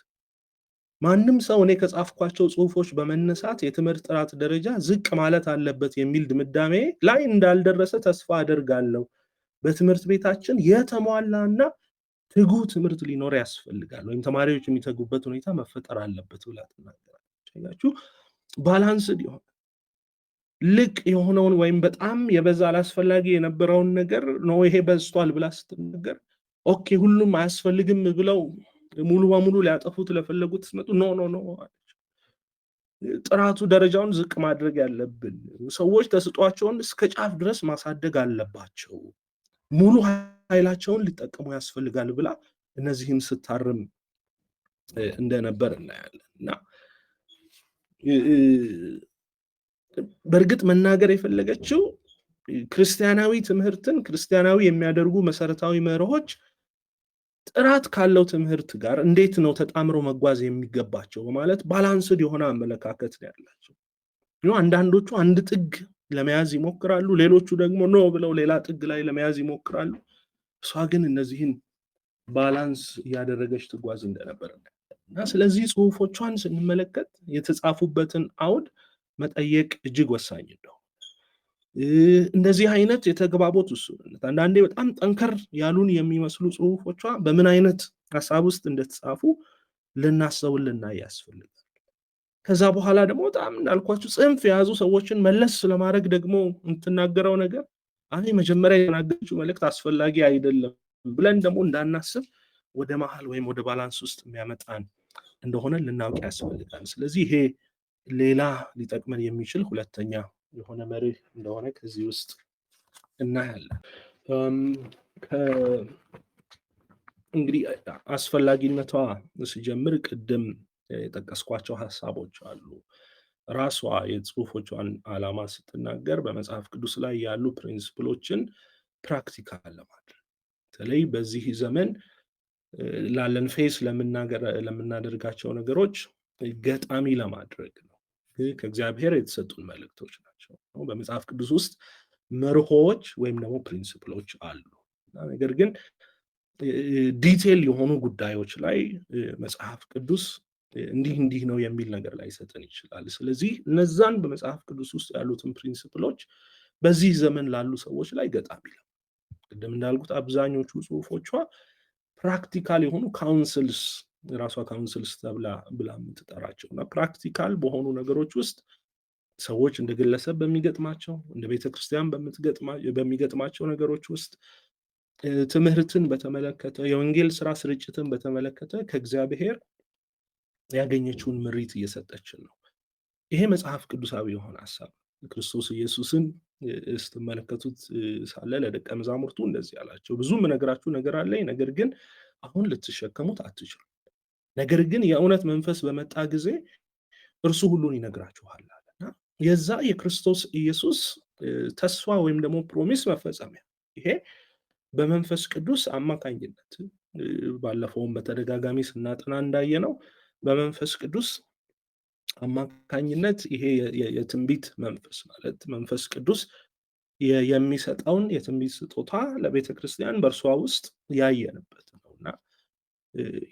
ማንም ሰው እኔ ከጻፍኳቸው ጽሁፎች በመነሳት የትምህርት ጥራት ደረጃ ዝቅ ማለት አለበት የሚል ድምዳሜ ላይ እንዳልደረሰ ተስፋ አደርጋለሁ። በትምህርት ቤታችን የተሟላና ትጉህ ትምህርት ሊኖር ያስፈልጋል፣ ወይም ተማሪዎች የሚተጉበት ሁኔታ መፈጠር አለበት ብላ ትናገራለች። አያችሁ፣ ባላንስድ የሆነ ልቅ የሆነውን ወይም በጣም የበዛ አላስፈላጊ የነበረውን ነገር ነው ይሄ በዝቷል ብላ ስትናገር ኦኬ ሁሉም አያስፈልግም ብለው ሙሉ በሙሉ ሊያጠፉት ለፈለጉት ሲመጡ ኖ ኖ ኖ አለች። ጥራቱ ደረጃውን ዝቅ ማድረግ ያለብን ሰዎች ተስጧቸውን እስከ ጫፍ ድረስ ማሳደግ አለባቸው፣ ሙሉ ኃይላቸውን ሊጠቀሙ ያስፈልጋል ብላ እነዚህን ስታርም እንደነበር እናያለን። እና በእርግጥ መናገር የፈለገችው ክርስቲያናዊ ትምህርትን ክርስቲያናዊ የሚያደርጉ መሰረታዊ መርሆች ጥራት ካለው ትምህርት ጋር እንዴት ነው ተጣምረው መጓዝ የሚገባቸው በማለት ባላንስድ የሆነ አመለካከት ነው ያላቸው። አንዳንዶቹ አንድ ጥግ ለመያዝ ይሞክራሉ፣ ሌሎቹ ደግሞ ኖ ብለው ሌላ ጥግ ላይ ለመያዝ ይሞክራሉ። እሷ ግን እነዚህን ባላንስ እያደረገች ትጓዝ እንደነበር እና ስለዚህ ጽሁፎቿን ስንመለከት የተጻፉበትን አውድ መጠየቅ እጅግ ወሳኝ ነው። እንደዚህ አይነት የተግባቦት ውስንነት አንዳንዴ በጣም ጠንከር ያሉን የሚመስሉ ጽሁፎቿ በምን አይነት ሀሳብ ውስጥ እንደተጻፉ ልናስተውልና ያስፈልጋል። ከዛ በኋላ ደግሞ በጣም እንዳልኳችሁ ጽንፍ የያዙ ሰዎችን መለስ ለማድረግ ደግሞ የምትናገረው ነገር አይ መጀመሪያ የተናገረችው መልእክት አስፈላጊ አይደለም ብለን ደግሞ እንዳናስብ ወደ መሀል ወይም ወደ ባላንስ ውስጥ የሚያመጣን እንደሆነ ልናውቅ ያስፈልጋል። ስለዚህ ይሄ ሌላ ሊጠቅመን የሚችል ሁለተኛ የሆነ መርህ እንደሆነ ከዚህ ውስጥ እናያለን። እንግዲህ አስፈላጊነቷ ሲጀምር ቅድም የጠቀስኳቸው ሀሳቦች አሉ። ራሷ የጽሁፎቿን ዓላማ ስትናገር በመጽሐፍ ቅዱስ ላይ ያሉ ፕሪንሲፕሎችን ፕራክቲካል ለማድረግ በተለይ በዚህ ዘመን ላለን ፌስ ለምናደርጋቸው ነገሮች ገጣሚ ለማድረግ ነው። ከእግዚአብሔር የተሰጡን መልእክቶች ናቸው። በመጽሐፍ ቅዱስ ውስጥ መርሆዎች ወይም ደግሞ ፕሪንሲፕሎች አሉ። ነገር ግን ዲቴል የሆኑ ጉዳዮች ላይ መጽሐፍ ቅዱስ እንዲህ ነው የሚል ነገር ላይ ሰጠን ይችላል። ስለዚህ እነዛን በመጽሐፍ ቅዱስ ውስጥ ያሉትን ፕሪንሲፕሎች በዚህ ዘመን ላሉ ሰዎች ላይ ገጣሚ ነው። ቅድም እንዳልኩት አብዛኞቹ ጽሁፎቿ ፕራክቲካል የሆኑ ካውንስልስ ራሷ ካውንስልስ ብላ የምትጠራቸው እና ፕራክቲካል በሆኑ ነገሮች ውስጥ ሰዎች እንደ ግለሰብ በሚገጥማቸው እንደ ቤተክርስቲያን በሚገጥማቸው ነገሮች ውስጥ ትምህርትን በተመለከተ የወንጌል ስራ ስርጭትን በተመለከተ ከእግዚአብሔር ያገኘችውን ምሪት እየሰጠችን ነው። ይሄ መጽሐፍ ቅዱሳዊ የሆነ ሀሳብ ክርስቶስ ኢየሱስን ስትመለከቱት ሳለ ለደቀ መዛሙርቱ እንደዚህ አላቸው፣ ብዙ የምነግራችሁ ነገር አለኝ፣ ነገር ግን አሁን ልትሸከሙት አትችሉም። ነገር ግን የእውነት መንፈስ በመጣ ጊዜ እርሱ ሁሉን ይነግራችኋል አለና የዛ የክርስቶስ ኢየሱስ ተስፋ ወይም ደግሞ ፕሮሚስ መፈጸሚያ ይሄ በመንፈስ ቅዱስ አማካኝነት ባለፈውም በተደጋጋሚ ስናጠና እንዳየነው በመንፈስ ቅዱስ አማካኝነት ይሄ የትንቢት መንፈስ ማለት መንፈስ ቅዱስ የሚሰጠውን የትንቢት ስጦታ ለቤተ ክርስቲያን በእርሷ ውስጥ ያየንበት ነውና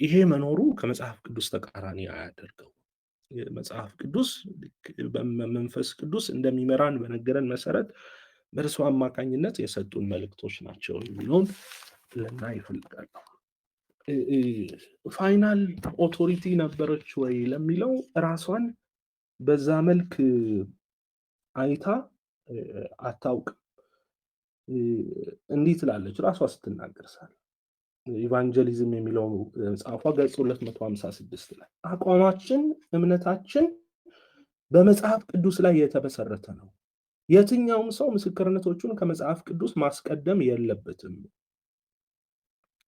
ይሄ መኖሩ ከመጽሐፍ ቅዱስ ተቃራኒ አያደርገው። መጽሐፍ ቅዱስ በመንፈስ ቅዱስ እንደሚመራን በነገረን መሰረት በእርሷ አማካኝነት የሰጡን መልእክቶች ናቸው የሚለውን ልናይ እፈልጋለሁ። ፋይናል ኦቶሪቲ ነበረች ወይ ለሚለው ራሷን በዛ መልክ አይታ አታውቅም። እንዲህ ትላለች ራሷ ስትናገር ሳለ ኢቫንጀሊዝም የሚለው መጽሐፏ ገጽ 256 ላይ አቋማችን እምነታችን በመጽሐፍ ቅዱስ ላይ የተመሰረተ ነው። የትኛውም ሰው ምስክርነቶቹን ከመጽሐፍ ቅዱስ ማስቀደም የለበትም።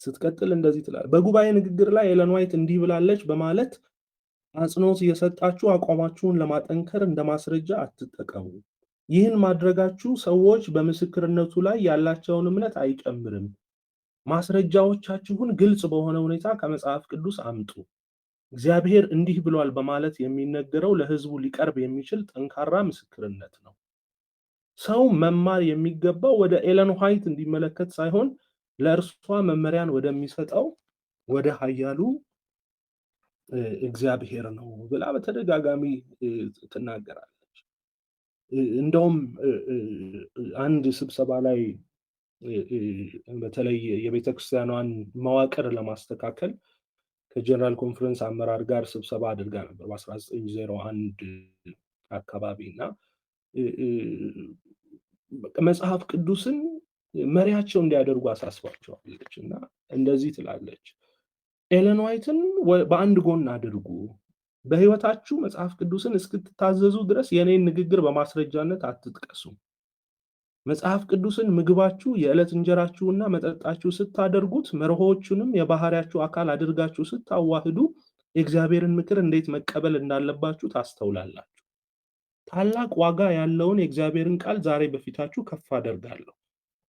ስትቀጥል እንደዚህ ትላለች። በጉባኤ ንግግር ላይ ኤለን ዋይት እንዲህ ብላለች በማለት አጽንኦት እየሰጣችሁ አቋማችሁን ለማጠንከር እንደ ማስረጃ አትጠቀሙ። ይህን ማድረጋችሁ ሰዎች በምስክርነቱ ላይ ያላቸውን እምነት አይጨምርም። ማስረጃዎቻችሁን ግልጽ በሆነ ሁኔታ ከመጽሐፍ ቅዱስ አምጡ። እግዚአብሔር እንዲህ ብሏል በማለት የሚነገረው ለሕዝቡ ሊቀርብ የሚችል ጠንካራ ምስክርነት ነው። ሰው መማር የሚገባው ወደ ኤለን ዋይት እንዲመለከት ሳይሆን ለእርሷ መመሪያን ወደሚሰጠው ወደ ኃያሉ እግዚአብሔር ነው ብላ በተደጋጋሚ ትናገራለች። እንደውም አንድ ስብሰባ ላይ በተለይ የቤተክርስቲያኗን መዋቅር ለማስተካከል ከጀነራል ኮንፈረንስ አመራር ጋር ስብሰባ አድርጋ ነበር በ1901 አካባቢ እና መጽሐፍ ቅዱስን መሪያቸው እንዲያደርጉ አሳስባቸዋለች እና እንደዚህ ትላለች፣ ኤለን ዋይትን በአንድ ጎን አድርጉ፣ በህይወታችሁ መጽሐፍ ቅዱስን እስክትታዘዙ ድረስ የኔን ንግግር በማስረጃነት አትጥቀሱ። መጽሐፍ ቅዱስን ምግባችሁ የዕለት እንጀራችሁና መጠጣችሁ ስታደርጉት መርሆቹንም የባህሪያችሁ አካል አድርጋችሁ ስታዋህዱ የእግዚአብሔርን ምክር እንዴት መቀበል እንዳለባችሁ ታስተውላላችሁ። ታላቅ ዋጋ ያለውን የእግዚአብሔርን ቃል ዛሬ በፊታችሁ ከፍ አደርጋለሁ።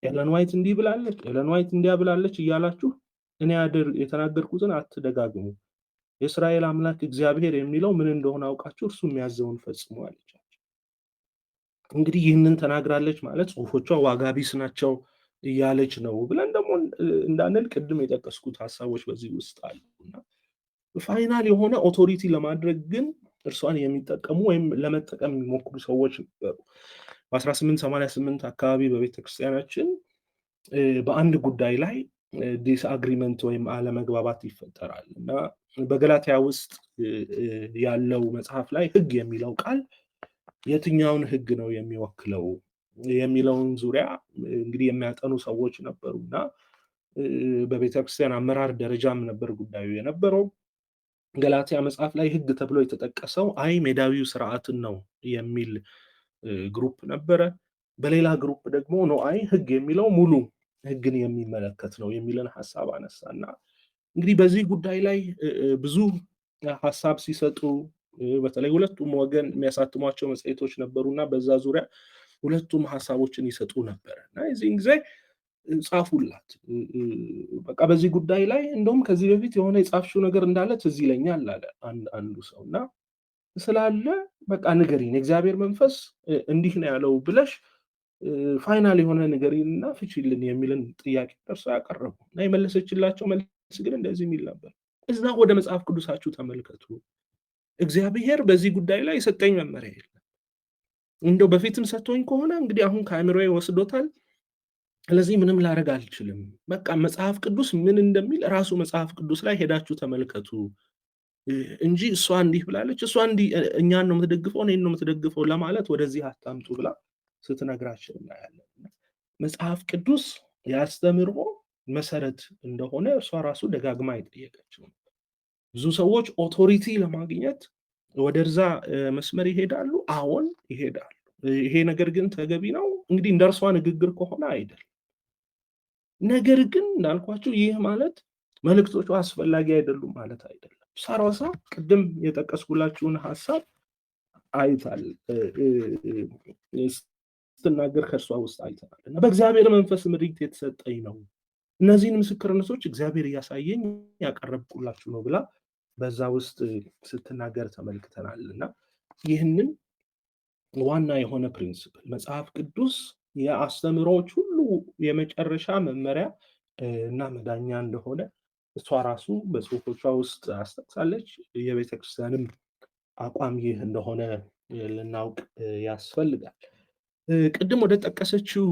ኤለን ዋይት እንዲህ ብላለች፣ ኤለን ዋይት እንዲያ ብላለች እያላችሁ እኔ የተናገርኩትን አትደጋግሙ። የእስራኤል አምላክ እግዚአብሔር የሚለው ምን እንደሆነ አውቃችሁ እርሱ የሚያዘውን ፈጽሙ አለቻቸው። እንግዲህ ይህንን ተናግራለች ማለት ጽሁፎቿ ዋጋ ቢስ ናቸው እያለች ነው ብለን ደግሞ እንዳንል ቅድም የጠቀስኩት ሀሳቦች በዚህ ውስጥ አሉና ፋይናል የሆነ ኦቶሪቲ ለማድረግ ግን እርሷን የሚጠቀሙ ወይም ለመጠቀም የሚሞክሩ ሰዎች ነበሩ። በ1888 አካባቢ በቤተክርስቲያናችን በአንድ ጉዳይ ላይ ዲስአግሪመንት ወይም አለመግባባት ይፈጠራል እና በገላትያ ውስጥ ያለው መጽሐፍ ላይ ሕግ የሚለው ቃል የትኛውን ሕግ ነው የሚወክለው የሚለውን ዙሪያ እንግዲህ የሚያጠኑ ሰዎች ነበሩና በቤተክርስቲያን አመራር ደረጃም ነበር ጉዳዩ የነበረው። ገላትያ መጽሐፍ ላይ ሕግ ተብሎ የተጠቀሰው ሜዳዊው ስርዓትን ነው የሚል ግሩፕ ነበረ። በሌላ ግሩፕ ደግሞ ነው ሕግ የሚለው ሙሉ ሕግን የሚመለከት ነው የሚልን ሐሳብ አነሳና እንግዲህ በዚህ ጉዳይ ላይ ብዙ ሐሳብ ሲሰጡ በተለይ ሁለቱም ወገን የሚያሳትሟቸው መጽሔቶች ነበሩና በዛ ዙሪያ ሁለቱም ሐሳቦችን ይሰጡ ነበር እና የዚህን ጊዜ ጻፉላት። በቃ በዚህ ጉዳይ ላይ እንደውም ከዚህ በፊት የሆነ የጻፍሽው ነገር እንዳለ ትዝ ይለኛል አለ አንዱ ሰው እና ስላለ በቃ ንገሪኝ፣ የእግዚአብሔር መንፈስ እንዲህ ነው ያለው ብለሽ ፋይናል የሆነ ንገሪንና ፍቺልን የሚልን ጥያቄ እርሷ ያቀረቡ እና የመለሰችላቸው መልስ ግን እንደዚህ የሚል ነበር። እዛ ወደ መጽሐፍ ቅዱሳችሁ ተመልከቱ፣ እግዚአብሔር በዚህ ጉዳይ ላይ የሰጠኝ መመሪያ የለም። እንደው በፊትም ሰጥቶኝ ከሆነ እንግዲህ አሁን ከአእምሮዬ ወስዶታል። ስለዚህ ምንም ላደርግ አልችልም። በቃ መጽሐፍ ቅዱስ ምን እንደሚል ራሱ መጽሐፍ ቅዱስ ላይ ሄዳችሁ ተመልከቱ እንጂ እሷ እንዲህ ብላለች፣ እሷ እንዲህ እኛን ነው የምትደግፈው፣ እኔን ነው የምትደግፈው ለማለት ወደዚህ አታምጡ ብላ ስትነግራቸው እናያለን። መጽሐፍ ቅዱስ የአስተምህሮ መሰረት እንደሆነ እርሷ ራሱ ደጋግማ የጠየቀችው። ብዙ ሰዎች ኦቶሪቲ ለማግኘት ወደዛ መስመር ይሄዳሉ። አዎን ይሄዳሉ። ይሄ ነገር ግን ተገቢ ነው እንግዲህ እንደ እርሷ ንግግር ከሆነ አይደለም። ነገር ግን እንዳልኳቸው ይህ ማለት መልእክቶቹ አስፈላጊ አይደሉም ማለት አይደለም። ሳራሳ ቅድም የጠቀስኩላችሁን ሐሳብ አይታል ስትናገር ከእርሷ ውስጥ አይተናል እና በእግዚአብሔር መንፈስ ምሪት የተሰጠኝ ነው፣ እነዚህን ምስክርነቶች እግዚአብሔር እያሳየኝ ያቀረብኩላችሁ ነው ብላ በዛ ውስጥ ስትናገር ተመልክተናል እና ይህንን ዋና የሆነ ፕሪንሲፕል መጽሐፍ ቅዱስ የአስተምህሮዎች ሁሉ የመጨረሻ መመሪያ እና መዳኛ እንደሆነ እሷ ራሱ በጽሁፎቿ ውስጥ አስጠቅሳለች። የቤተክርስቲያንም አቋም ይህ እንደሆነ ልናውቅ ያስፈልጋል። ቅድም ወደ ጠቀሰችው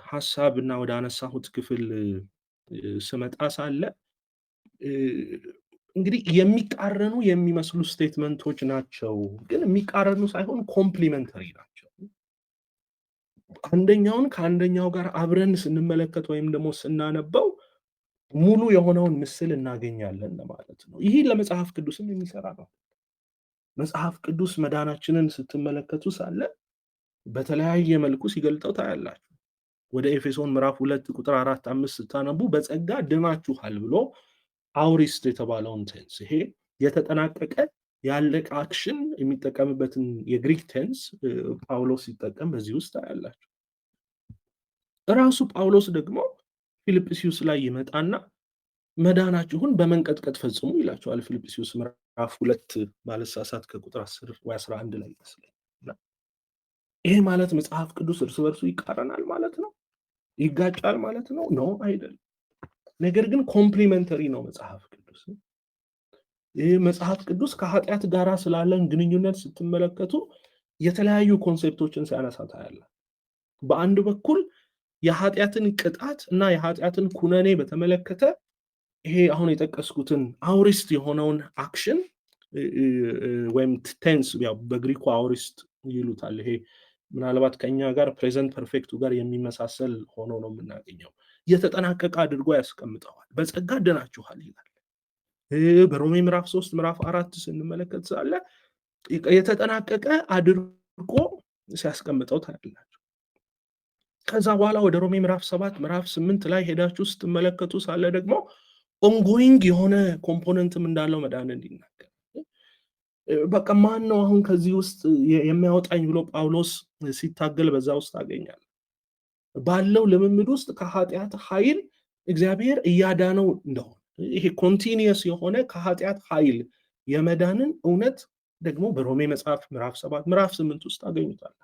ሐሳብ እና ወደ አነሳሁት ክፍል ስመጣ ሳለ እንግዲህ የሚቃረኑ የሚመስሉ ስቴትመንቶች ናቸው፣ ግን የሚቃረኑ ሳይሆን ኮምፕሊመንተሪ ናቸው። አንደኛውን ከአንደኛው ጋር አብረን ስንመለከት ወይም ደግሞ ስናነበው ሙሉ የሆነውን ምስል እናገኛለን ማለት ነው። ይህ ለመጽሐፍ ቅዱስም የሚሰራ ነው። መጽሐፍ ቅዱስ መዳናችንን ስትመለከቱ ሳለ በተለያየ መልኩ ሲገልጠው ታያላችሁ። ወደ ኤፌሶን ምዕራፍ 2 ቁጥር 4-5 ስታነቡ በጸጋ ድናችኋል ብሎ አውሪስት የተባለውን ቴንስ ይሄ የተጠናቀቀ ያለቀ አክሽን የሚጠቀምበትን የግሪክ ቴንስ ጳውሎስ ሲጠቀም በዚህ ውስጥ ታያላችሁ። ራሱ ጳውሎስ ደግሞ ፊልጵስዩስ ላይ ይመጣና መዳናችሁን በመንቀጥቀጥ ፈጽሙ ይላቸዋል። ፊልጵስዩስ ምዕራፍ 2 ባለሳሳት ከቁጥር 10 ወይ 11 ላይ ይመስላል። ይሄ ማለት መጽሐፍ ቅዱስ እርስ በርሱ ይቃረናል ማለት ነው? ይጋጫል ማለት ነው? ኖ አይደለም። ነገር ግን ኮምፕሊመንተሪ ነው መጽሐፍ ቅዱስ። ይህ መጽሐፍ ቅዱስ ከኃጢአት ጋር ስላለን ግንኙነት ስትመለከቱ የተለያዩ ኮንሴፕቶችን ሲያነሳ ታያላችሁ። በአንድ በኩል የኃጢአትን ቅጣት እና የኃጢአትን ኩነኔ በተመለከተ ይሄ አሁን የጠቀስኩትን አውሪስት የሆነውን አክሽን ወይም ቴንስ ያው በግሪኩ አውሪስት ይሉታል። ይሄ ምናልባት ከኛ ጋር ፕሬዘንት ፐርፌክቱ ጋር የሚመሳሰል ሆኖ ነው የምናገኘው። የተጠናቀቀ አድርጎ ያስቀምጠዋል። በጸጋ ድናችኋል ይላል። በሮሜ ምዕራፍ 3 ምዕራፍ 4 ስንመለከት ሳለ የተጠናቀቀ አድርጎ ሲያስቀምጠው ታያላችሁ። ከዛ በኋላ ወደ ሮሜ ምዕራፍ 7 ምዕራፍ 8 ላይ ሄዳችሁ ስትመለከቱ ሳለ ደግሞ ኦንጎይንግ የሆነ ኮምፖነንትም እንዳለው መዳን እንዲናገር በቃ ማን ነው አሁን ከዚህ ውስጥ የሚያወጣኝ ብሎ ጳውሎስ ሲታገል በዛ ውስጥ አገኛል። ባለው ልምምድ ውስጥ ከኃጢአት ኃይል እግዚአብሔር እያዳነው እንደሆነ ይሄ ኮንቲኒየስ የሆነ ከኃጢአት ኃይል የመዳንን እውነት ደግሞ በሮሜ መጽሐፍ ምዕራፍ 7 ምዕራፍ 8 ውስጥ አገኙታል።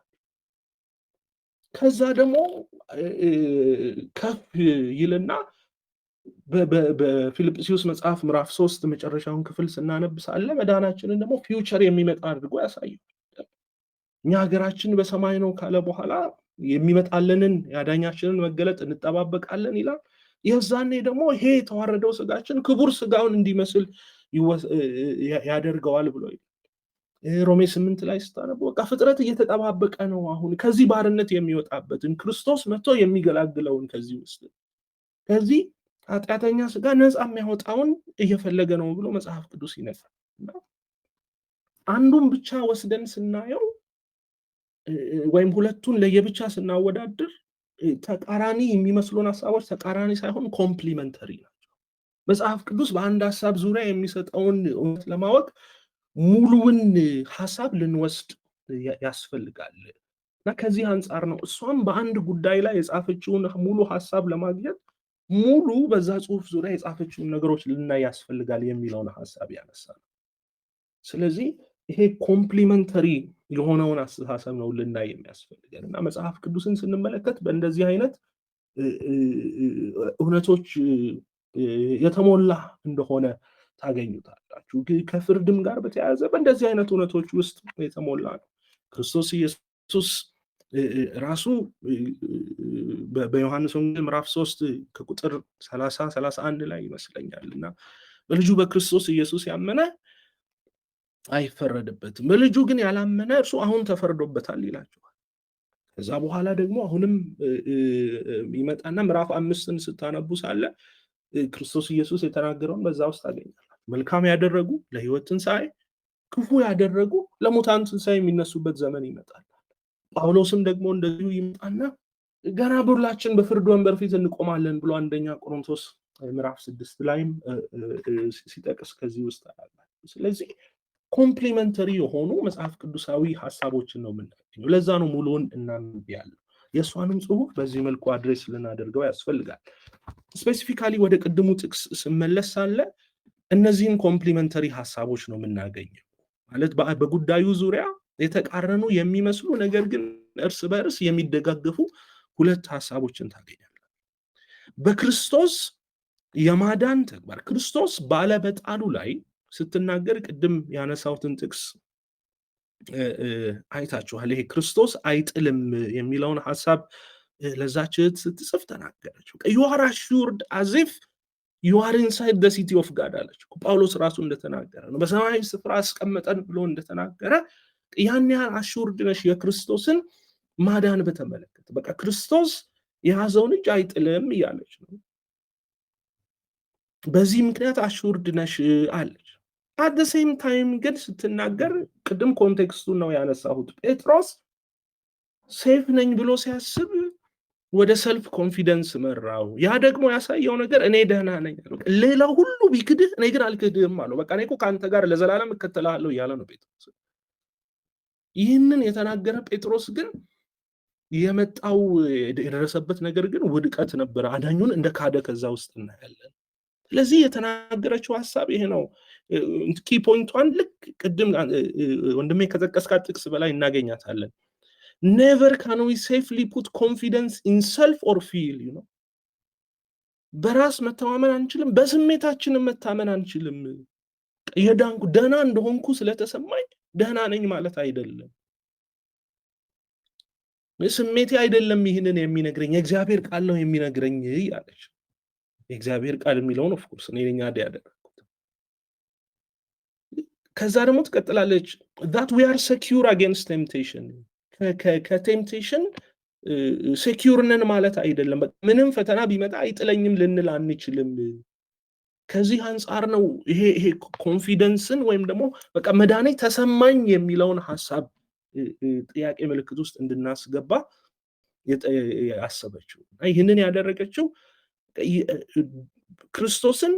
ከዛ ደግሞ ከፍ ይልና በፊልጵስዩስ መጽሐፍ ምዕራፍ 3 መጨረሻውን ክፍል ስናነብ ሳለ መዳናችንን ደግሞ ፊውቸር የሚመጣ አድርጎ ያሳያል። እኛ ሀገራችን በሰማይ ነው ካለ በኋላ የሚመጣልንን ያዳኛችንን መገለጥ እንጠባበቃለን ይላል። የዛኔ ደግሞ ይሄ የተዋረደው ስጋችን ክቡር ስጋውን እንዲመስል ያደርገዋል ብሎ ሮሜ 8 ላይ ስታነቡ በቃ ፍጥረት እየተጠባበቀ ነው አሁን ከዚህ ባርነት የሚወጣበትን ክርስቶስ መጥቶ የሚገላግለውን ከዚህ ኃጢአተኛ ስጋ ነፃ የሚያወጣውን እየፈለገ ነው ብሎ መጽሐፍ ቅዱስ ይነግራል። አንዱን ብቻ ወስደን ስናየው ወይም ሁለቱን ለየብቻ ስናወዳድር ተቃራኒ የሚመስሉን ሐሳቦች ተቃራኒ ሳይሆን ኮምፕሊመንተሪ ናቸው። መጽሐፍ ቅዱስ በአንድ ሐሳብ ዙሪያ የሚሰጠውን እውነት ለማወቅ ሙሉውን ሐሳብ ልንወስድ ያስፈልጋል እና ከዚህ አንጻር ነው እሷም በአንድ ጉዳይ ላይ የጻፈችውን ሙሉ ሐሳብ ለማግኘት ሙሉ በዛ ጽሑፍ ዙሪያ የጻፈችውን ነገሮች ልናይ ያስፈልጋል የሚለውን ሐሳብ ያነሳል። ስለዚህ ይሄ ኮምፕሊመንተሪ የሆነውን አስተሳሰብ ነው ልናይ የሚያስፈልገን እና መጽሐፍ ቅዱስን ስንመለከት በእንደዚህ አይነት እውነቶች የተሞላ እንደሆነ ታገኙታላችሁ። ከፍርድም ጋር በተያያዘ በእንደዚህ አይነት እውነቶች ውስጥ የተሞላ ነው። ክርስቶስ ኢየሱስ ራሱ በዮሐንስ ወንጌል ምዕራፍ 3 ከቁጥር 30-31 ላይ ይመስለኛል እና በልጁ በክርስቶስ ኢየሱስ ያመነ አይፈረድበትም፣ በልጁ ግን ያላመነ እርሱ አሁን ተፈርዶበታል ይላቸዋል። ከዛ በኋላ ደግሞ አሁንም ይመጣና ምዕራፍ 5ን ስታነቡ ሳለ ክርስቶስ ኢየሱስ የተናገረውን በዛ ውስጥ አገኛላችሁ። መልካም ያደረጉ ለሕይወት ትንሣኤ፣ ክፉ ያደረጉ ለሙታን ትንሣኤ የሚነሱበት ዘመን ይመጣል። ጳውሎስም ደግሞ እንደዚሁ ይመጣና ገና ሁላችን በፍርድ ወንበር ፊት እንቆማለን ብሎ አንደኛ ቆሮንቶስ ምዕራፍ 6 ላይም ሲጠቅስ ከዚህ ውስጥ አላላችሁ። ስለዚህ ኮምፕሊመንተሪ የሆኑ መጽሐፍ ቅዱሳዊ ሐሳቦችን ነው የምናገኘው። ለዛ ነው ሙሉውን እናንብ ያለው። የእሷንም ጽሑፍ በዚህ መልኩ አድሬስ ልናደርገው ያስፈልጋል። ስፔሲፊካሊ ወደ ቅድሙ ጥቅስ ስመለስ ሳለ እነዚህን ኮምፕሊመንተሪ ሐሳቦች ነው የምናገኘው። ማለት በጉዳዩ ዙሪያ የተቃረኑ የሚመስሉ ነገር ግን እርስ በእርስ የሚደጋገፉ ሁለት ሐሳቦችን ታገኛለህ። በክርስቶስ የማዳን ተግባር ክርስቶስ ባለበጣሉ ላይ ስትናገር ቅድም ያነሳውትን ጥቅስ አይታችኋል። ይሄ ክርስቶስ አይጥልም የሚለውን ሐሳብ ለዛች ስትጽፍ ተናገረችው። you are assured as if you are inside the city of God አለች። ጳውሎስ ራሱ እንደተናገረ ነው። በሰማያዊ ስፍራ አስቀመጠን ብሎ እንደተናገረ ያን ያህል አሹርድ ነሽ የክርስቶስን ማዳን በተመለከተ በቃ ክርስቶስ የያዘውን እጅ አይጥልም እያለች ነው። በዚህ ምክንያት አሹርድ ነሽ አለች። at the same time ግን ስትናገር ቅድም ኮንቴክስቱን ነው ያነሳሁት። ጴጥሮስ ሴፍ ነኝ ብሎ ሲያስብ ወደ ሰልፍ ኮንፊደንስ መራው። ያ ደግሞ ያሳየው ነገር እኔ ደህና ነኝ አለው። ሌላው ሁሉ ቢክድህ እኔ ግን አልክድህም አለው። በቃ እኔ እኮ ከአንተ ጋር ለዘላለም እከተልሃለሁ እያለ ነው ጴጥሮስ። ይህንን የተናገረ ጴጥሮስ ግን የመጣው የደረሰበት ነገር ግን ውድቀት ነበር። አዳኙን እንደ ካደ ከዛ ውስጥ እናያለን። ስለዚህ የተናገረችው ሐሳብ ይሄ ነው። ኪ ፖይንቷን ልክ ቅድም ወንድሜ ከጠቀስካት ጥቅስ በላይ እናገኛታለን። never can we safely put confidence in self or feel, you know. በራስ መተማመን አንችልም፣ በስሜታችንም መታመን አንችልም። የዳንኩ ደህና እንደሆንኩ ስለተሰማኝ ደህና ነኝ ማለት አይደለም። ስሜቴ አይደለም ይህንን የሚነግረኝ የእግዚአብሔር ቃል ነው የሚነግረኝ ያለች የእግዚአብሔር ቃል የሚለውን ኦፍ ኮርስ እኔ ነኝ አድ ያደረኩት። ከዛ ደግሞ ትቀጥላለች that we are secure against temptation ከቴምፕቴሽን ሴኪዩር ነን ማለት አይደለም። ምንም ፈተና ቢመጣ አይጥለኝም ልንል አንችልም። ከዚህ አንጻር ነው ይሄ ኮንፊደንስን ወይም ደግሞ በቃ መዳኔ ተሰማኝ የሚለውን ሐሳብ ጥያቄ ምልክት ውስጥ እንድናስገባ ያሰበችው። ይህንን ያደረገችው ክርስቶስን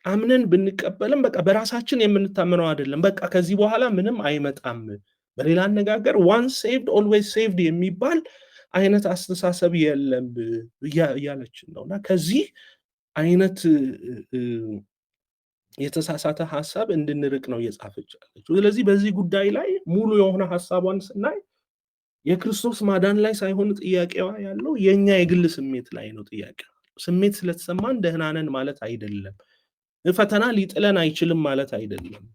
አምነን ብንቀበልም በቃ በራሳችን የምንታመነው አይደለም። በቃ ከዚህ በኋላ ምንም አይመጣም። በሌላ አነጋገር ዋንስ ሴቭድ ኦልዌይስ ሴቭድ የሚባል አይነት አስተሳሰብ የለም እያለችን ነውና ከዚህ አይነት የተሳሳተ ሐሳብ እንድንርቅ ነው እየጻፈች ያለችው። ስለዚህ በዚህ ጉዳይ ላይ ሙሉ የሆነ ሐሳቧን ስናይ የክርስቶስ ማዳን ላይ ሳይሆን ጥያቄዋ ያለው የኛ የግል ስሜት ላይ ነው ጥያቄው። ስሜት ስለተሰማን ደህና ነን ማለት አይደለም። ፈተና ሊጥለን አይችልም ማለት አይደለም።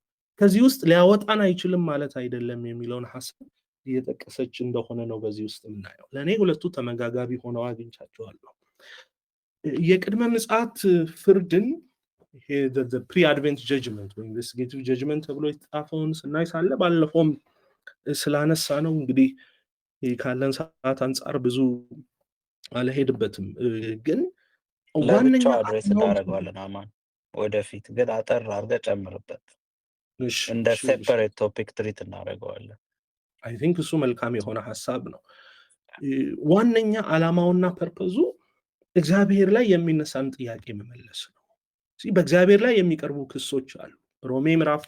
ከዚህ ውስጥ ሊያወጣን አይችልም ማለት አይደለም የሚለውን ሐሳብ እየጠቀሰች እንደሆነ ነው በዚህ ውስጥ የምናየው። ለእኔ ሁለቱ ተመጋጋቢ ሆነው አግኝቻቸዋለሁ። የቅድመ ምጽአት ፍርድን ይሄ ፕሪ አድቬንት ጀጅመንት ወይም ኢንቨስቲጌቲቭ ጀጅመንት ተብሎ የተጻፈውን ስናይ ሳለ ባለፈውም ስላነሳ ነው እንግዲህ ካለን ሰዓት አንጻር ብዙ አልሄድበትም። ግን ለብቻው አድሬስ እናደርገዋለን አማን ወደፊት ግን አጠር አድርገህ ጨምርበት። እንደ ሴፐሬት ቶፒክ ትሪት እናደርገዋለን። አይ ቲንክ እሱ መልካም የሆነ ሐሳብ ነው። ዋነኛ ዓላማውና ፐርፐዙ እግዚአብሔር ላይ የሚነሳን ጥያቄ መመለስ ነው። በእግዚአብሔር ላይ የሚቀርቡ ክሶች አሉ። ሮሜ ምዕራፍ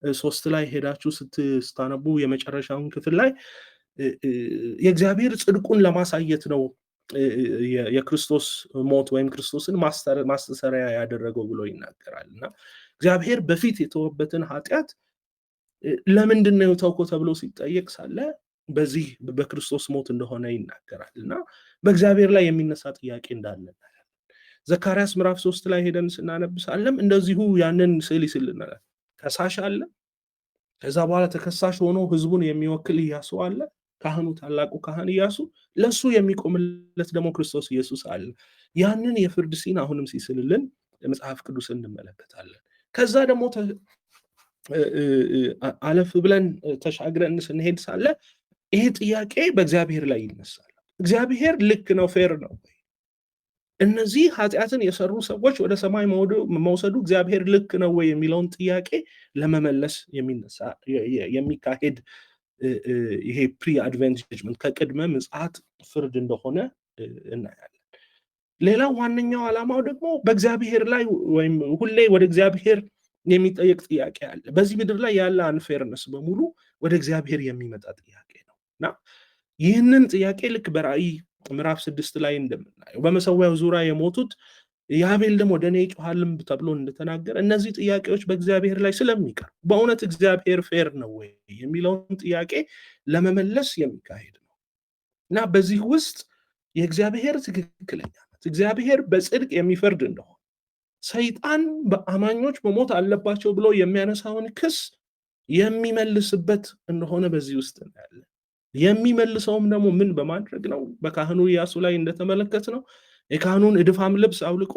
3 ላይ ሄዳችሁ ስታነቡ የመጨረሻውን ክፍል ላይ የእግዚአብሔር ጽድቁን ለማሳየት ነው የክርስቶስ ሞት ወይም ክርስቶስን ማስተሰሪያ ያደረገው ብሎ ይናገራል። እና እግዚአብሔር በፊት የተወበትን ኃጢአት ለምንድን ነው ተውኮ ተብሎ ሲጠየቅ ሳለ በዚህ በክርስቶስ ሞት እንደሆነ ይናገራል። እና በእግዚአብሔር ላይ የሚነሳ ጥያቄ እንዳለ ዘካርያስ ምዕራፍ 3 ላይ ሄደን ስናነብሳለም እንደዚሁ ያንን ስዕል ይስልናል። ከሳሽ አለ፣ ከዛ በኋላ ተከሳሽ ሆኖ ህዝቡን የሚወክል ኢያሱ አለ፣ ካህኑ ታላቁ ካህን ኢያሱ፣ ለሱ የሚቆምለት ደግሞ ክርስቶስ ኢየሱስ አለ። ያንን የፍርድ ሲን አሁንም ሲስልልን መጽሐፍ ቅዱስ እንመለከታለን። ከዛ ደግሞ አለፍ ብለን ተሻግረን ስንሄድ ሳለ ይሄ ጥያቄ በእግዚአብሔር ላይ ይነሳል። እግዚአብሔር ልክ ነው፣ ፌር ነው ወይ? እነዚህ ኃጢአትን የሰሩ ሰዎች ወደ ሰማይ መውሰዱ እግዚአብሔር ልክ ነው ወይ የሚለውን ጥያቄ ለመመለስ የሚካሄድ ይሄ ፕሪ አድቬንት ጀጅመንት ከቅድመ ምጽአት ፍርድ እንደሆነ እናያለን። ሌላው ዋነኛው ዓላማው ደግሞ በእግዚአብሔር ላይ ወይም ሁሌ ወደ እግዚአብሔር የሚጠየቅ ጥያቄ አለ። በዚህ ምድር ላይ ያለ አንፌርነስ በሙሉ ወደ እግዚአብሔር የሚመጣ ጥያቄ ነው እና ይህንን ጥያቄ ልክ በራእይ ምዕራፍ 6 ላይ እንደምናየው በመሰዊያው ዙሪያ የሞቱት የአቤል ደም ወደ እኔ ይጮሃልም ተብሎ እንደተናገረ እነዚህ ጥያቄዎች በእግዚአብሔር ላይ ስለሚቀርቡ በእውነት እግዚአብሔር ፌር ነው ወይ የሚለውን ጥያቄ ለመመለስ የሚካሄድ ነው እና በዚህ ውስጥ የእግዚአብሔር ትክክለኛነት እግዚአብሔር በጽድቅ የሚፈርድ እንደሆነ ሰይጣን በአማኞች መሞት አለባቸው ብሎ የሚያነሳውን ክስ የሚመልስበት እንደሆነ በዚህ ውስጥ እናያለን። የሚመልሰውም ደግሞ ምን በማድረግ ነው? በካህኑ ኢያሱ ላይ እንደተመለከት ነው የካህኑን እድፋም ልብስ አውልቆ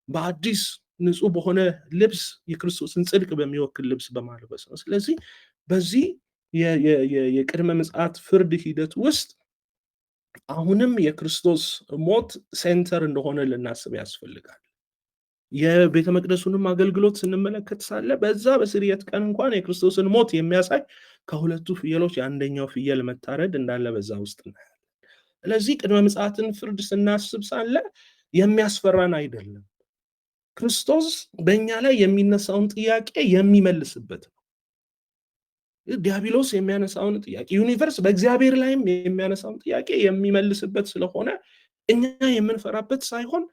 በአዲስ ንጹህ በሆነ ልብስ የክርስቶስን ጽድቅ በሚወክል ልብስ በማልበስ ነው። ስለዚህ በዚህ የቅድመ ምጽአት ፍርድ ሂደት ውስጥ አሁንም የክርስቶስ ሞት ሴንተር እንደሆነ ልናስብ ያስፈልጋል። የቤተ መቅደሱንም አገልግሎት ስንመለከት ሳለ በዛ በስርየት ቀን እንኳን የክርስቶስን ሞት የሚያሳይ ከሁለቱ ፍየሎች የአንደኛው ፍየል መታረድ እንዳለ በዛ ውስጥ እናያለን። ስለዚህ ቅድመ ምጽአትን ፍርድ ስናስብ ሳለ የሚያስፈራን አይደለም። ክርስቶስ በእኛ ላይ የሚነሳውን ጥያቄ የሚመልስበት ነው። ዲያብሎስ የሚያነሳውን ጥያቄ ዩኒቨርስ በእግዚአብሔር ላይም የሚያነሳውን ጥያቄ የሚመልስበት ስለሆነ እኛ የምንፈራበት ሳይሆን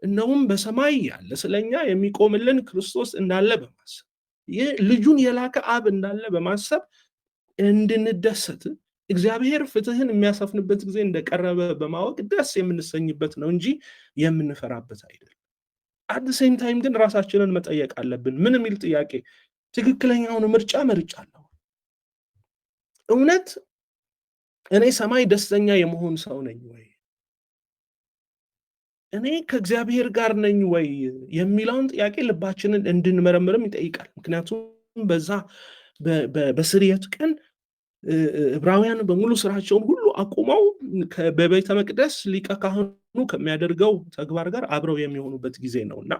እነውም በሰማይ ያለ ስለኛ የሚቆምልን ክርስቶስ እንዳለ በማሰብ ይህ ልጁን የላከ አብ እንዳለ በማሰብ እንድንደሰት እግዚአብሔር ፍትህን የሚያሰፍንበት ጊዜ እንደቀረበ በማወቅ ደስ የምንሰኝበት ነው እንጂ የምንፈራበት አይደለም። አት ሴም ታይም ግን ራሳችንን መጠየቅ አለብን። ምን የሚል ጥያቄ? ትክክለኛውን ምርጫ መርጫለሁ? እውነት እኔ ሰማይ ደስተኛ የመሆን ሰው ነኝ ወይ? እኔ ከእግዚአብሔር ጋር ነኝ ወይ የሚለውን ጥያቄ ልባችንን እንድንመረምርም ይጠይቃል። ምክንያቱም በዛ በስርየት ቀን ዕብራውያን በሙሉ ስራቸውን ሁሉ አቁመው በቤተ መቅደስ ሊቀ ካህኑ ከሚያደርገው ተግባር ጋር አብረው የሚሆኑበት ጊዜ ነውና፣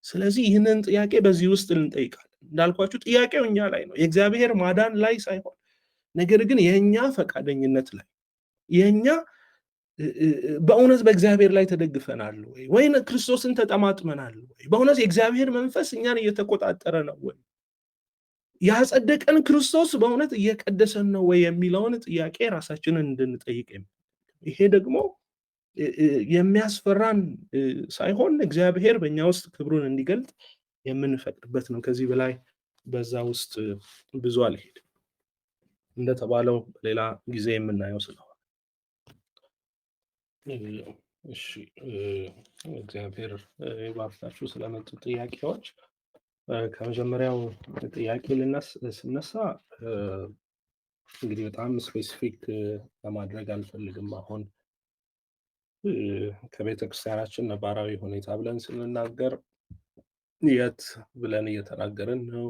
ስለዚህ ይህንን ጥያቄ በዚህ ውስጥ እንጠይቃለን። እንዳልኳችሁ ጥያቄው እኛ ላይ ነው፣ የእግዚአብሔር ማዳን ላይ ሳይሆን፣ ነገር ግን የእኛ ፈቃደኝነት ላይ የእኛ በእውነት በእግዚአብሔር ላይ ተደግፈናል ወይ? ወይ ክርስቶስን ተጠማጥመናል ወይ? በእውነት የእግዚአብሔር መንፈስ እኛን እየተቆጣጠረ ነው ወይ? ያጸደቀን ክርስቶስ በእውነት እየቀደሰን ነው ወይ የሚለውን ጥያቄ ራሳችንን እንድንጠይቅ፣ ይሄ ደግሞ የሚያስፈራን ሳይሆን እግዚአብሔር በእኛ ውስጥ ክብሩን እንዲገልጥ የምንፈቅድበት ነው። ከዚህ በላይ በዛ ውስጥ ብዙ አልሄድም፣ እንደተባለው ሌላ ጊዜ የምናየው ስለሆነ። እሺ፣ እግዚአብሔር ይባርካችሁ ስለመጡ ጥያቄዎች። ከመጀመሪያው ጥያቄ ስነሳ እንግዲህ በጣም ስፔሲፊክ ለማድረግ አልፈልግም። አሁን ከቤተክርስቲያናችን ነባራዊ ሁኔታ ብለን ስንናገር የት ብለን እየተናገርን ነው?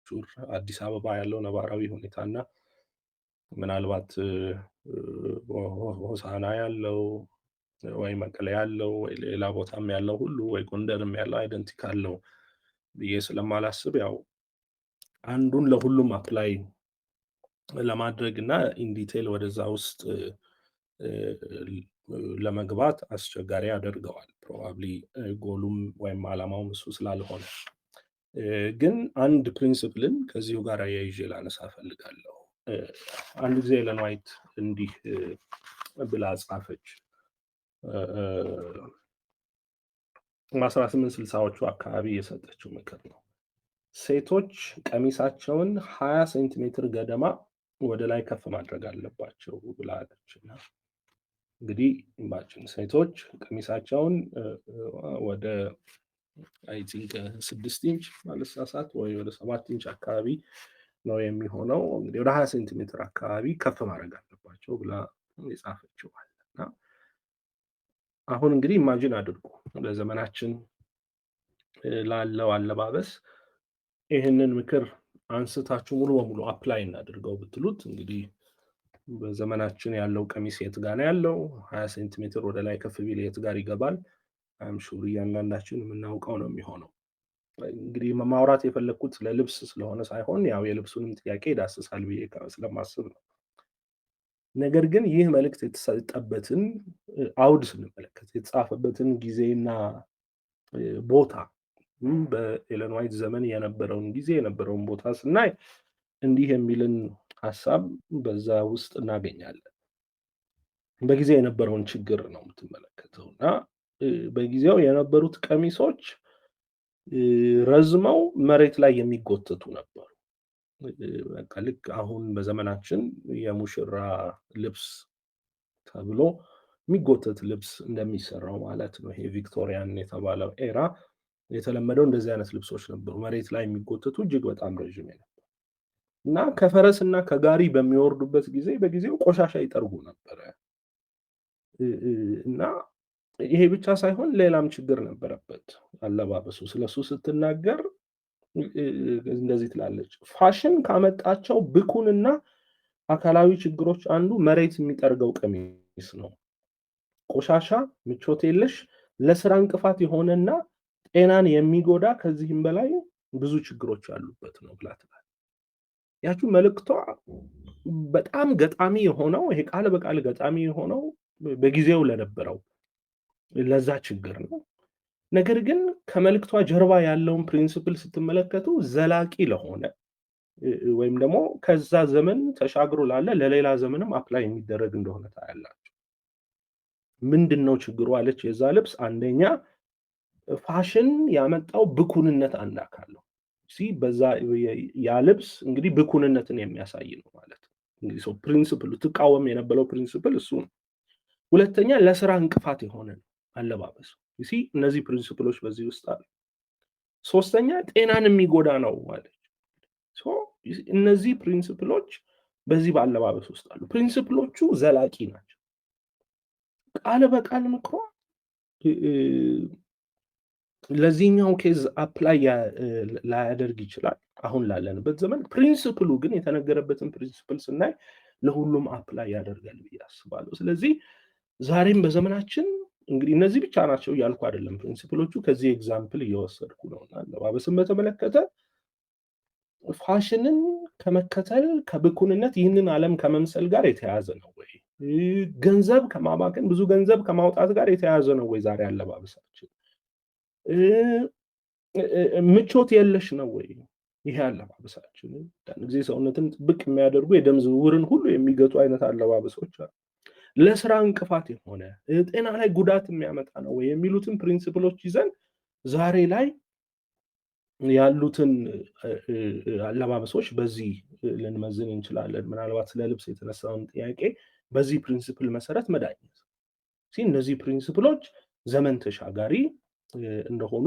ሹር አዲስ አበባ ያለው ነባራዊ ሁኔታና ምናልባት ሆሳና ያለው ወይ መቀሌ ያለው ወይ ሌላ ቦታም ያለው ሁሉ ወይ ጎንደርም ያለው አይደንቲካል ነው ብዬ ስለማላስብ ያው አንዱን ለሁሉም አፕላይ ለማድረግ እና ኢንዲቴል ወደዛ ውስጥ ለመግባት አስቸጋሪ ያደርገዋል። ፕሮባብሊ ጎሉም ወይም ዓላማውም እሱ ስላልሆነ፣ ግን አንድ ፕሪንሲፕልን ከዚሁ ጋር አያይዤ ላነሳ ፈልጋለሁ። አንድ ጊዜ ኤለን ዋይት እንዲህ ብላ ጻፈች። 1860ዎቹ አካባቢ የሰጠችው ምክር ነው። ሴቶች ቀሚሳቸውን 20 ሴንቲሜትር ገደማ ወደ ላይ ከፍ ማድረግ አለባቸው ብላለች። እና እንግዲህ ሴቶች ቀሚሳቸውን ወደ አይ ቲንክ 6 ኢንች ባለሳሳት ወይ ወደ 7 ኢንች አካባቢ ነው የሚሆነው። እንግዲህ ወደ 20 ሴንቲሜትር አካባቢ ከፍ ማድረግ አለባቸው ብላ የጻፈችው አለ። እና አሁን እንግዲህ ኢማጂን አድርጉ ለዘመናችን ላለው አለባበስ ይህንን ምክር አንስታችሁ ሙሉ በሙሉ አፕላይ እናድርገው ብትሉት እንግዲህ በዘመናችን ያለው ቀሚስ የት ጋር ነው ያለው? 20 ሴንቲሜትር ወደ ላይ ከፍ ቢል የት ጋር ይገባል? አይም ሹር እያንዳንዳችን የምናውቀው ነው የሚሆነው። እንግዲህ ማውራት የፈለግኩት ለልብስ ስለሆነ ሳይሆን ያው የልብሱንም ጥያቄ ይዳስሳል ብዬ ስለማስብ ነው። ነገር ግን ይህ መልእክት የተሰጠበትን አውድ ስንመለከት የተጻፈበትን ጊዜና ቦታ በኤለን ዋይት ዘመን የነበረውን ጊዜ የነበረውን ቦታ ስናይ እንዲህ የሚልን ሐሳብ በዛ ውስጥ እናገኛለን። በጊዜ የነበረውን ችግር ነው የምትመለከተው እና በጊዜው የነበሩት ቀሚሶች ረዝመው መሬት ላይ የሚጎተቱ ነበሩ። በቃ ልክ አሁን በዘመናችን የሙሽራ ልብስ ተብሎ የሚጎተት ልብስ እንደሚሰራው ማለት ነው። ይሄ ቪክቶሪያን የተባለው ኤራ የተለመደው እንደዚህ አይነት ልብሶች ነበሩ፣ መሬት ላይ የሚጎተቱ እጅግ በጣም ረዥም ነበር እና ከፈረስ እና ከጋሪ በሚወርዱበት ጊዜ በጊዜው ቆሻሻ ይጠርጉ ነበረ። እና ይሄ ብቻ ሳይሆን ሌላም ችግር ነበረበት አለባበሱ። ስለሱ ስትናገር እንደዚህ ትላለች፣ ፋሽን ካመጣቸው ብኩንና አካላዊ ችግሮች አንዱ መሬት የሚጠርገው ቀሚስ ነው። ቆሻሻ፣ ምቾት የለሽ፣ ለስራ እንቅፋት የሆነና ጤናን የሚጎዳ ከዚህም በላይ ብዙ ችግሮች ያሉበት ነው ብላ ትላለች። ያችሁ መልእክቷ በጣም ገጣሚ የሆነው ይሄ ቃል በቃል ገጣሚ የሆነው በጊዜው ለነበረው ለዛ ችግር ነው። ነገር ግን ከመልእክቷ ጀርባ ያለውን ፕሪንሲፕል ስትመለከቱ ዘላቂ ለሆነ ወይም ደግሞ ከዛ ዘመን ተሻግሮ ላለ ለሌላ ዘመንም አፕላይ የሚደረግ እንደሆነ ታያላችሁ። ምንድን ነው ችግሩ አለች። የዛ ልብስ አንደኛ ፋሽን ያመጣው ብኩንነት አንድ አካል ነው። በዛ ያ ልብስ እንግዲህ ብኩንነትን የሚያሳይ ነው ማለት ነው። እንግዲህ ሰው ፕሪንሲፕሉ ትቃወም የነበረው ፕሪንሲፕል እሱ ነው። ሁለተኛ ለስራ እንቅፋት የሆነ አለባበሱ። እነዚህ ፕሪንሲፕሎች በዚህ ውስጥ አሉ። ሶስተኛ ጤናን የሚጎዳ ነው ማለት ነው። እነዚህ ፕሪንሲፕሎች በዚህ በአለባበስ ውስጥ አሉ። ፕሪንሲፕሎቹ ዘላቂ ናቸው። ቃል በቃል ምክሯ ለዚህኛው ኬዝ አፕላይ ላያደርግ ይችላል አሁን ላለንበት ዘመን። ፕሪንሲፕሉ ግን የተነገረበትን ፕሪንሲፕል ስናይ ለሁሉም አፕላይ ያደርጋል ብዬ አስባለሁ። ስለዚህ ዛሬም በዘመናችን እንግዲህ እነዚህ ብቻ ናቸው እያልኩ አይደለም ፕሪንሲፕሎቹ፣ ከዚህ ኤግዛምፕል እየወሰድኩ ነው። አለባበስን በተመለከተ ፋሽንን ከመከተል ከብኩንነት ይህንን ዓለም ከመምሰል ጋር የተያያዘ ነው ወይ? ገንዘብ ከማባከን ብዙ ገንዘብ ከማውጣት ጋር የተያያዘ ነው ወይ? ዛሬ አለባበሳችን ምቾት የለሽ ነው ወይ? ይሄ አለባበሳችን አንድ ጊዜ ሰውነትን ጥብቅ የሚያደርጉ የደም ዝውውርን ሁሉ የሚገቱ አይነት አለባበሶች አሉ። ለስራ እንቅፋት የሆነ ጤና ላይ ጉዳት የሚያመጣ ነው ወይ የሚሉትን ፕሪንሲፕሎች ይዘን ዛሬ ላይ ያሉትን አለባበሶች በዚህ ልንመዝን እንችላለን። ምናልባት ስለ ልብስ የተነሳውን ጥያቄ በዚህ ፕሪንሲፕል መሰረት መዳኘት እነዚህ ፕሪንሲፕሎች ዘመን ተሻጋሪ እንደሆኑ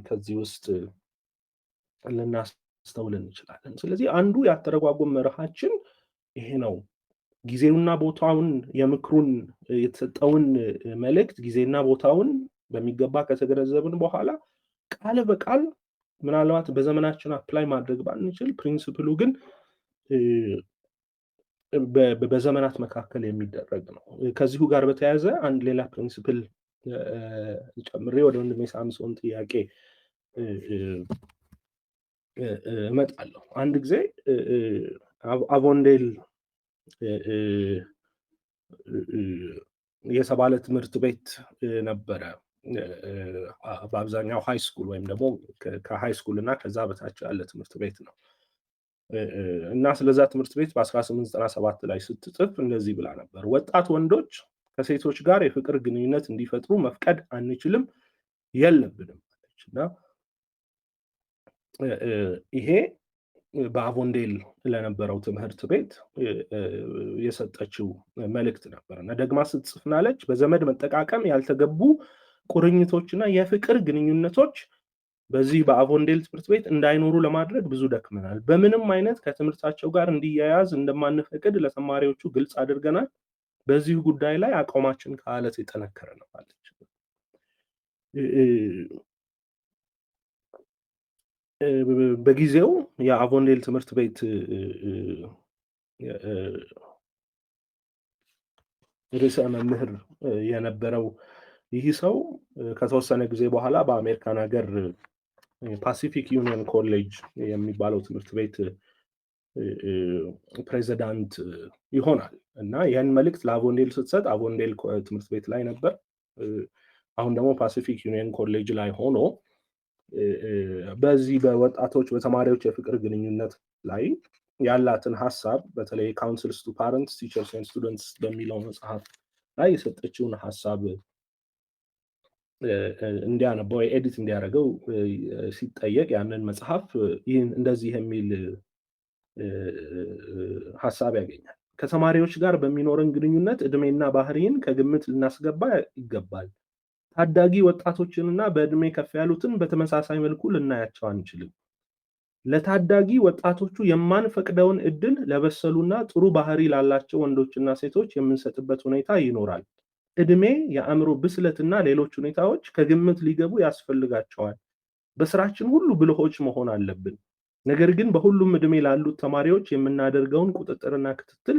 ከዚህ ውስጥ ልናስተውል እንችላለን። ስለዚህ አንዱ ያተረጓጎም መርሃችን ይሄ ነው። ጊዜውና ቦታውን የምክሩን የተሰጠውን መልእክት ጊዜና ቦታውን በሚገባ ከተገነዘብን በኋላ ቃል በቃል ምናልባት በዘመናችን አፕላይ ማድረግ ባንችል ፕሪንሲፕሉ ግን በዘመናት መካከል የሚደረግ ነው። ከዚሁ ጋር በተያያዘ አንድ ሌላ ፕሪንሲፕል ጨምሬ ወደ ወንድሜ ሳምሶን ጥያቄ እመጣለሁ። አንድ ጊዜ አቮንዴል የሰባለ ትምህርት ቤት ነበረ። በአብዛኛው ሃይ ስኩል ወይም ደግሞ ከሃይ ስኩል እና ከዛ በታች ያለ ትምህርት ቤት ነው እና ስለዛ ትምህርት ቤት በ1897 ላይ ስትጽፍ እንደዚህ ብላ ነበር። ወጣት ወንዶች ከሴቶች ጋር የፍቅር ግንኙነት እንዲፈጥሩ መፍቀድ አንችልም፣ የለብንም አለች። እና ይሄ በአቮንዴል ለነበረው ትምህርት ቤት የሰጠችው መልእክት ነበር እና ደግማ ስትጽፍ ናለች። በዘመድ መጠቃቀም፣ ያልተገቡ ቁርኝቶችና የፍቅር ግንኙነቶች በዚህ በአቮንዴል ትምህርት ቤት እንዳይኖሩ ለማድረግ ብዙ ደክመናል። በምንም አይነት ከትምህርታቸው ጋር እንዲያያዝ እንደማንፈቅድ ለተማሪዎቹ ግልጽ አድርገናል። በዚህ ጉዳይ ላይ አቋማችን ከአለት የጠነከረ ነው አለች። በጊዜው የአቮንዴል ትምህርት ቤት ርዕሰ መምህር የነበረው ይህ ሰው ከተወሰነ ጊዜ በኋላ በአሜሪካን ሀገር ፓሲፊክ ዩኒየን ኮሌጅ የሚባለው ትምህርት ቤት ፕሬዚዳንት ይሆናል እና ይህን መልእክት ለአቮንዴል ስትሰጥ አቮንዴል ትምህርት ቤት ላይ ነበር። አሁን ደግሞ ፓሲፊክ ዩኒየን ኮሌጅ ላይ ሆኖ በዚህ በወጣቶች በተማሪዎች የፍቅር ግንኙነት ላይ ያላትን ሀሳብ በተለይ ካውንስልስ ቱ ፓረንትስ ቲቸርስ ኤንድ ስቱደንትስ በሚለው መጽሐፍ ላይ የሰጠችውን ሀሳብ እንዲያነበው ኤዲት እንዲያደርገው ሲጠየቅ ያንን መጽሐፍ ይህን እንደዚህ የሚል ሀሳብ ያገኛል። ከተማሪዎች ጋር በሚኖረን ግንኙነት እድሜና ባህሪን ከግምት ልናስገባ ይገባል። ታዳጊ ወጣቶችንና በእድሜ ከፍ ያሉትን በተመሳሳይ መልኩ ልናያቸው አንችልም። ለታዳጊ ወጣቶቹ የማንፈቅደውን እድል ለበሰሉና ጥሩ ባህሪ ላላቸው ወንዶችና ሴቶች የምንሰጥበት ሁኔታ ይኖራል። እድሜ፣ የአእምሮ ብስለትና ሌሎች ሁኔታዎች ከግምት ሊገቡ ያስፈልጋቸዋል። በስራችን ሁሉ ብልሆች መሆን አለብን። ነገር ግን በሁሉም እድሜ ላሉት ተማሪዎች የምናደርገውን ቁጥጥርና ክትትል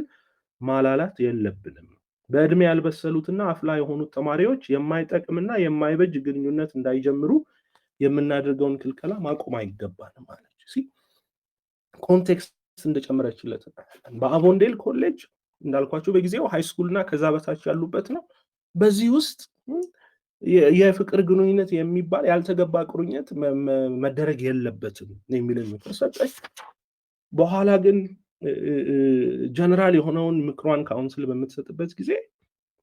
ማላላት የለብንም። በእድሜ ያልበሰሉትና አፍላ የሆኑት ተማሪዎች የማይጠቅምና የማይበጅ ግንኙነት እንዳይጀምሩ የምናደርገውን ክልከላ ማቆም አይገባንም ማለት ኮንቴክስት እንደጨመረችለት በአቮንዴል ኮሌጅ እንዳልኳቸው በጊዜው ሃይ ስኩል እና ከዛ በታች ያሉበት ነው። በዚህ ውስጥ የፍቅር ግንኙነት የሚባል ያልተገባ ቁርኝት መደረግ የለበትም የሚልን ምክር ሰጠች። በኋላ ግን ጀነራል የሆነውን ምክሯን ካውንስል በምትሰጥበት ጊዜ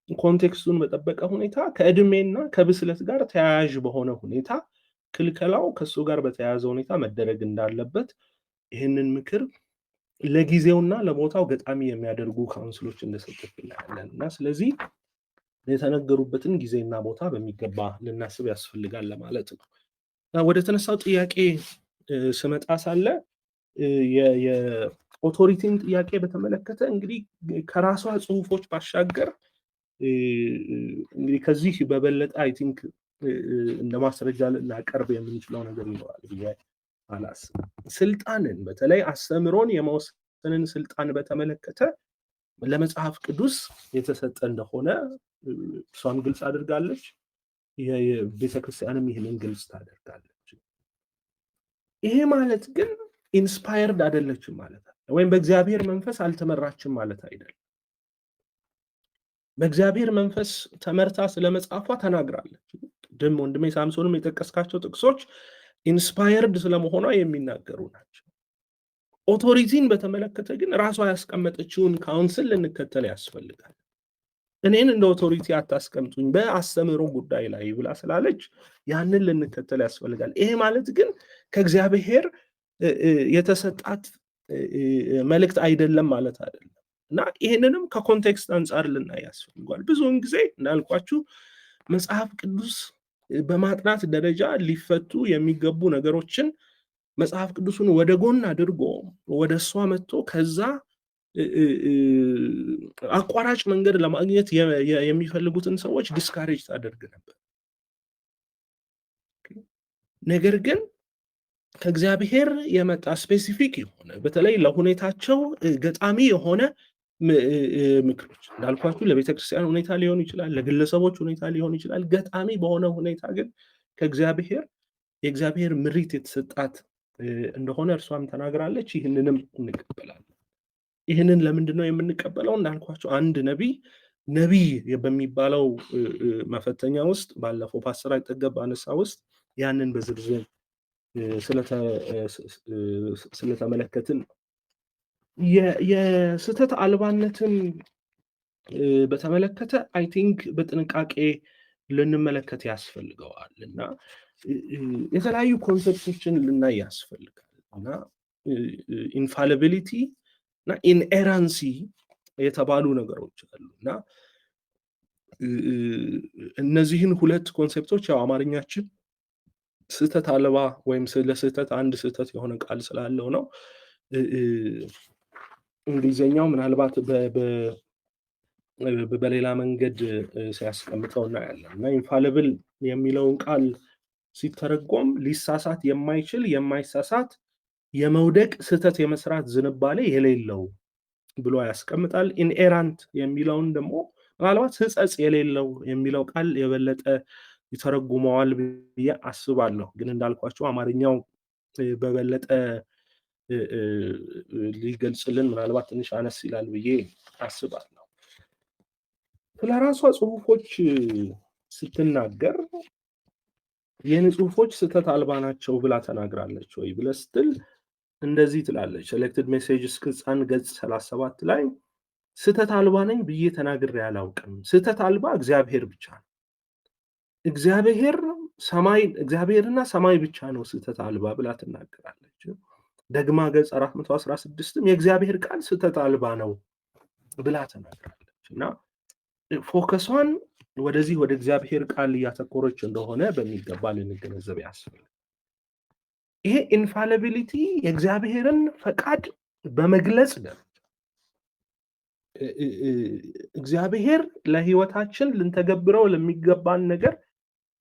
ኮንቴክስቱን በጠበቀ ሁኔታ ከእድሜና ከብስለት ጋር ተያያዥ በሆነ ሁኔታ ክልከላው ከሱ ጋር በተያያዘ ሁኔታ መደረግ እንዳለበት ይህንን ምክር ለጊዜውና ለቦታው ገጣሚ የሚያደርጉ ካውንስሎች እንደሰጡት እናያለን እና ስለዚህ የተነገሩበትን ጊዜና ቦታ በሚገባ ልናስብ ያስፈልጋል ለማለት ነው። ወደ ተነሳው ጥያቄ ስመጣ ሳለ ኦቶሪቲን ጥያቄ በተመለከተ እንግዲህ ከራሷ ጽሁፎች ባሻገር እንግዲህ ከዚህ በበለጠ አይ ቲንክ እንደ ማስረጃ ልናቀርብ የምንችለው ነገር ይኖራል ብዬ አላስብም። ስልጣንን በተለይ አስተምሮን የመወሰንን ስልጣን በተመለከተ ለመጽሐፍ ቅዱስ የተሰጠ እንደሆነ እሷም ግልጽ አድርጋለች። የቤተክርስቲያንም ይህንን ግልጽ ታደርጋለች። ይሄ ማለት ግን ኢንስፓየርድ አይደለችም ማለት አይደለም፣ ወይም በእግዚአብሔር መንፈስ አልተመራችም ማለት አይደለም። በእግዚአብሔር መንፈስ ተመርታ ስለመጽሐፏ ተናግራለች። ቅድም ወንድሜ ሳምሶንም የጠቀስካቸው ጥቅሶች ኢንስፓየርድ ስለመሆኗ የሚናገሩ ናቸው። ኦቶሪቲን በተመለከተ ግን ራሷ ያስቀመጠችውን ካውንስል ልንከተል ያስፈልጋል። እኔን እንደ ኦቶሪቲ አታስቀምጡኝ በአስተምህሮ ጉዳይ ላይ ብላ ስላለች ያንን ልንከተል ያስፈልጋል። ይሄ ማለት ግን ከእግዚአብሔር የተሰጣት መልእክት አይደለም ማለት አይደለም እና ይህንንም ከኮንቴክስት አንጻር ልናይ ያስፈልጋል። ብዙውን ጊዜ እንዳልኳችሁ መጽሐፍ ቅዱስ በማጥናት ደረጃ ሊፈቱ የሚገቡ ነገሮችን መጽሐፍ ቅዱሱን ወደ ጎን አድርጎ ወደ እሷ መጥቶ ከዛ አቋራጭ መንገድ ለማግኘት የሚፈልጉትን ሰዎች ዲስካሬጅ ታደርግ ነበር። ነገር ግን ከእግዚአብሔር የመጣ ስፔሲፊክ የሆነ በተለይ ለሁኔታቸው ገጣሚ የሆነ ምክሮች እንዳልኳችሁ ለቤተክርስቲያን ሁኔታ ሊሆን ይችላል፣ ለግለሰቦች ሁኔታ ሊሆን ይችላል። ገጣሚ በሆነ ሁኔታ ግን ከእግዚአብሔር የእግዚአብሔር ምሪት የተሰጣት እንደሆነ እርሷም ተናግራለች። ይህንንም እንቀበላለን። ይህንን ለምንድን ነው የምንቀበለው? እንዳልኳቸው አንድ ነቢይ በሚባለው መፈተኛ ውስጥ ባለፈው ፓስተር አይጠገብ አነሳ ውስጥ ያንን በዝርዝር ስለተመለከትን የስህተት አልባነትን በተመለከተ አይ ቲንክ በጥንቃቄ ልንመለከት ያስፈልገዋል እና የተለያዩ ኮንሰፕቶችን ልናይ ያስፈልጋል እና ኢንፋሊቢሊቲ እና ኢንኤራንሲ የተባሉ ነገሮች አሉ እና እነዚህን ሁለት ኮንሰፕቶች ያው አማርኛችን ስህተት አልባ ወይም ለስህተት አንድ ስህተት የሆነ ቃል ስላለው ነው። እንግሊዘኛው ምናልባት በሌላ መንገድ ሲያስቀምጠው እናያለን እና ኢንፋሊብል የሚለውን ቃል ሲተረጎም ሊሳሳት የማይችል የማይሳሳት የመውደቅ ስህተት የመስራት ዝንባሌ የሌለው ብሎ ያስቀምጣል። ኢንኤራንት የሚለውን ደግሞ ምናልባት ሕጸጽ የሌለው የሚለው ቃል የበለጠ ይተረጉመዋል ብዬ አስባለሁ። ግን እንዳልኳቸው አማርኛው በበለጠ ሊገልጽልን ምናልባት ትንሽ አነስ ይላል ብዬ አስባለሁ። ስለራሷ ጽሁፎች ስትናገር የኔ ጽሁፎች ስህተት አልባ ናቸው ብላ ተናግራለች ወይ ብለህ ስትል እንደዚህ ትላለች። ሴሌክትድ ሜሴጅስ ቅጽ 1 ገጽ 37 ላይ ስህተት አልባ ነኝ ብዬ ተናግሬ አላውቅም። ስህተት አልባ እግዚአብሔር ብቻ ነው። እግዚአብሔርና ሰማይ ብቻ ነው ስህተት አልባ ብላ ትናገራለች። ደግማ ገጽ 416ም የእግዚአብሔር ቃል ስህተት አልባ ነው ብላ ተናግራለች እና ፎከሷን ወደዚህ ወደ እግዚአብሔር ቃል እያተኮረች እንደሆነ በሚገባ ልንገነዘብ ያስፈልጋል። ይሄ ኢንፋሊቢሊቲ የእግዚአብሔርን ፈቃድ በመግለጽ ደረጃ እግዚአብሔር ለህይወታችን ልንተገብረው ለሚገባን ነገር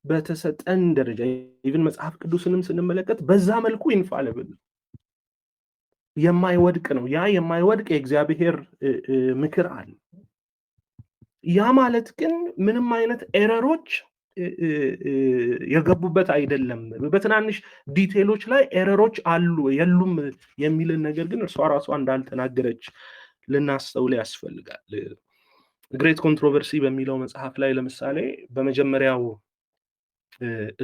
በተሰጠን ደረጃ ኢቭን መጽሐፍ ቅዱስንም ስንመለከት በዛ መልኩ ኢንፋሊብል የማይወድቅ ነው። ያ የማይወድቅ የእግዚአብሔር ምክር አለ። ያ ማለት ግን ምንም አይነት ኤረሮች የገቡበት አይደለም። በትናንሽ ዲቴሎች ላይ ኤረሮች አሉ የሉም የሚልን ነገር ግን እርሷ ራሷ እንዳልተናገረች ልናስተውል ያስፈልጋል። ግሬት ኮንትሮቨርሲ በሚለው መጽሐፍ ላይ ለምሳሌ በመጀመሪያው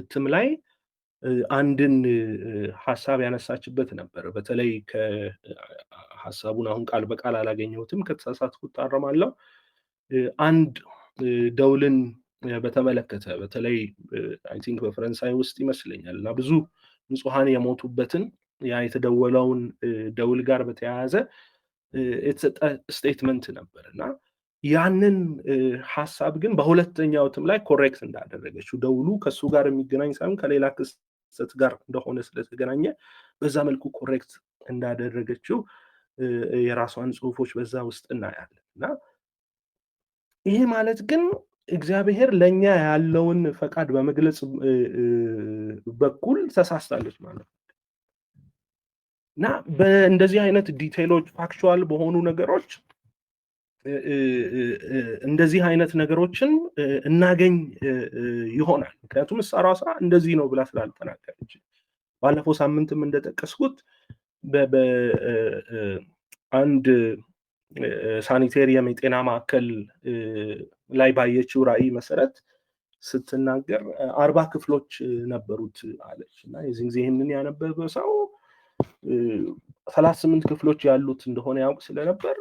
እትም ላይ አንድን ሐሳብ ያነሳችበት ነበር። በተለይ ከሐሳቡን አሁን ቃል በቃል አላገኘሁትም፣ ከተሳሳትኩ ታረማለሁ። አንድ ደውልን በተመለከተ በተለይ አይ ቲንክ በፈረንሳይ ውስጥ ይመስለኛል እና ብዙ ንጹሃን የሞቱበትን ያ የተደወለውን ደውል ጋር በተያያዘ የተሰጠ ስቴትመንት ነበር እና ያንን ሐሳብ ግን በሁለተኛው እትም ላይ ኮሬክት እንዳደረገችው ደውሉ ከሱ ጋር የሚገናኝ ሳይሆን ከሌላ ክስተት ጋር እንደሆነ ስለተገናኘ በዛ መልኩ ኮሬክት እንዳደረገችው የራሷን ጽሁፎች በዛ ውስጥ እናያለን። እና ይሄ ማለት ግን እግዚአብሔር ለኛ ያለውን ፈቃድ በመግለጽ በኩል ተሳስታለች ማለት ነው። እና በእንደዚህ አይነት ዲቴይሎች ፋክቹዋል በሆኑ ነገሮች እንደዚህ አይነት ነገሮችን እናገኝ ይሆናል። ምክንያቱም እሷ ራሷ እንደዚህ ነው ብላ ስላልተናገረች ባለፈው ሳምንትም እንደጠቀስኩት በአንድ ሳኒቴሪየም የጤና ማዕከል ላይ ባየችው ራዕይ መሰረት ስትናገር 40 ክፍሎች ነበሩት አለች። እና የዚህ ጊዜ ይህንን ያነበበ ሰው 38 ክፍሎች ያሉት እንደሆነ ያውቅ ስለነበር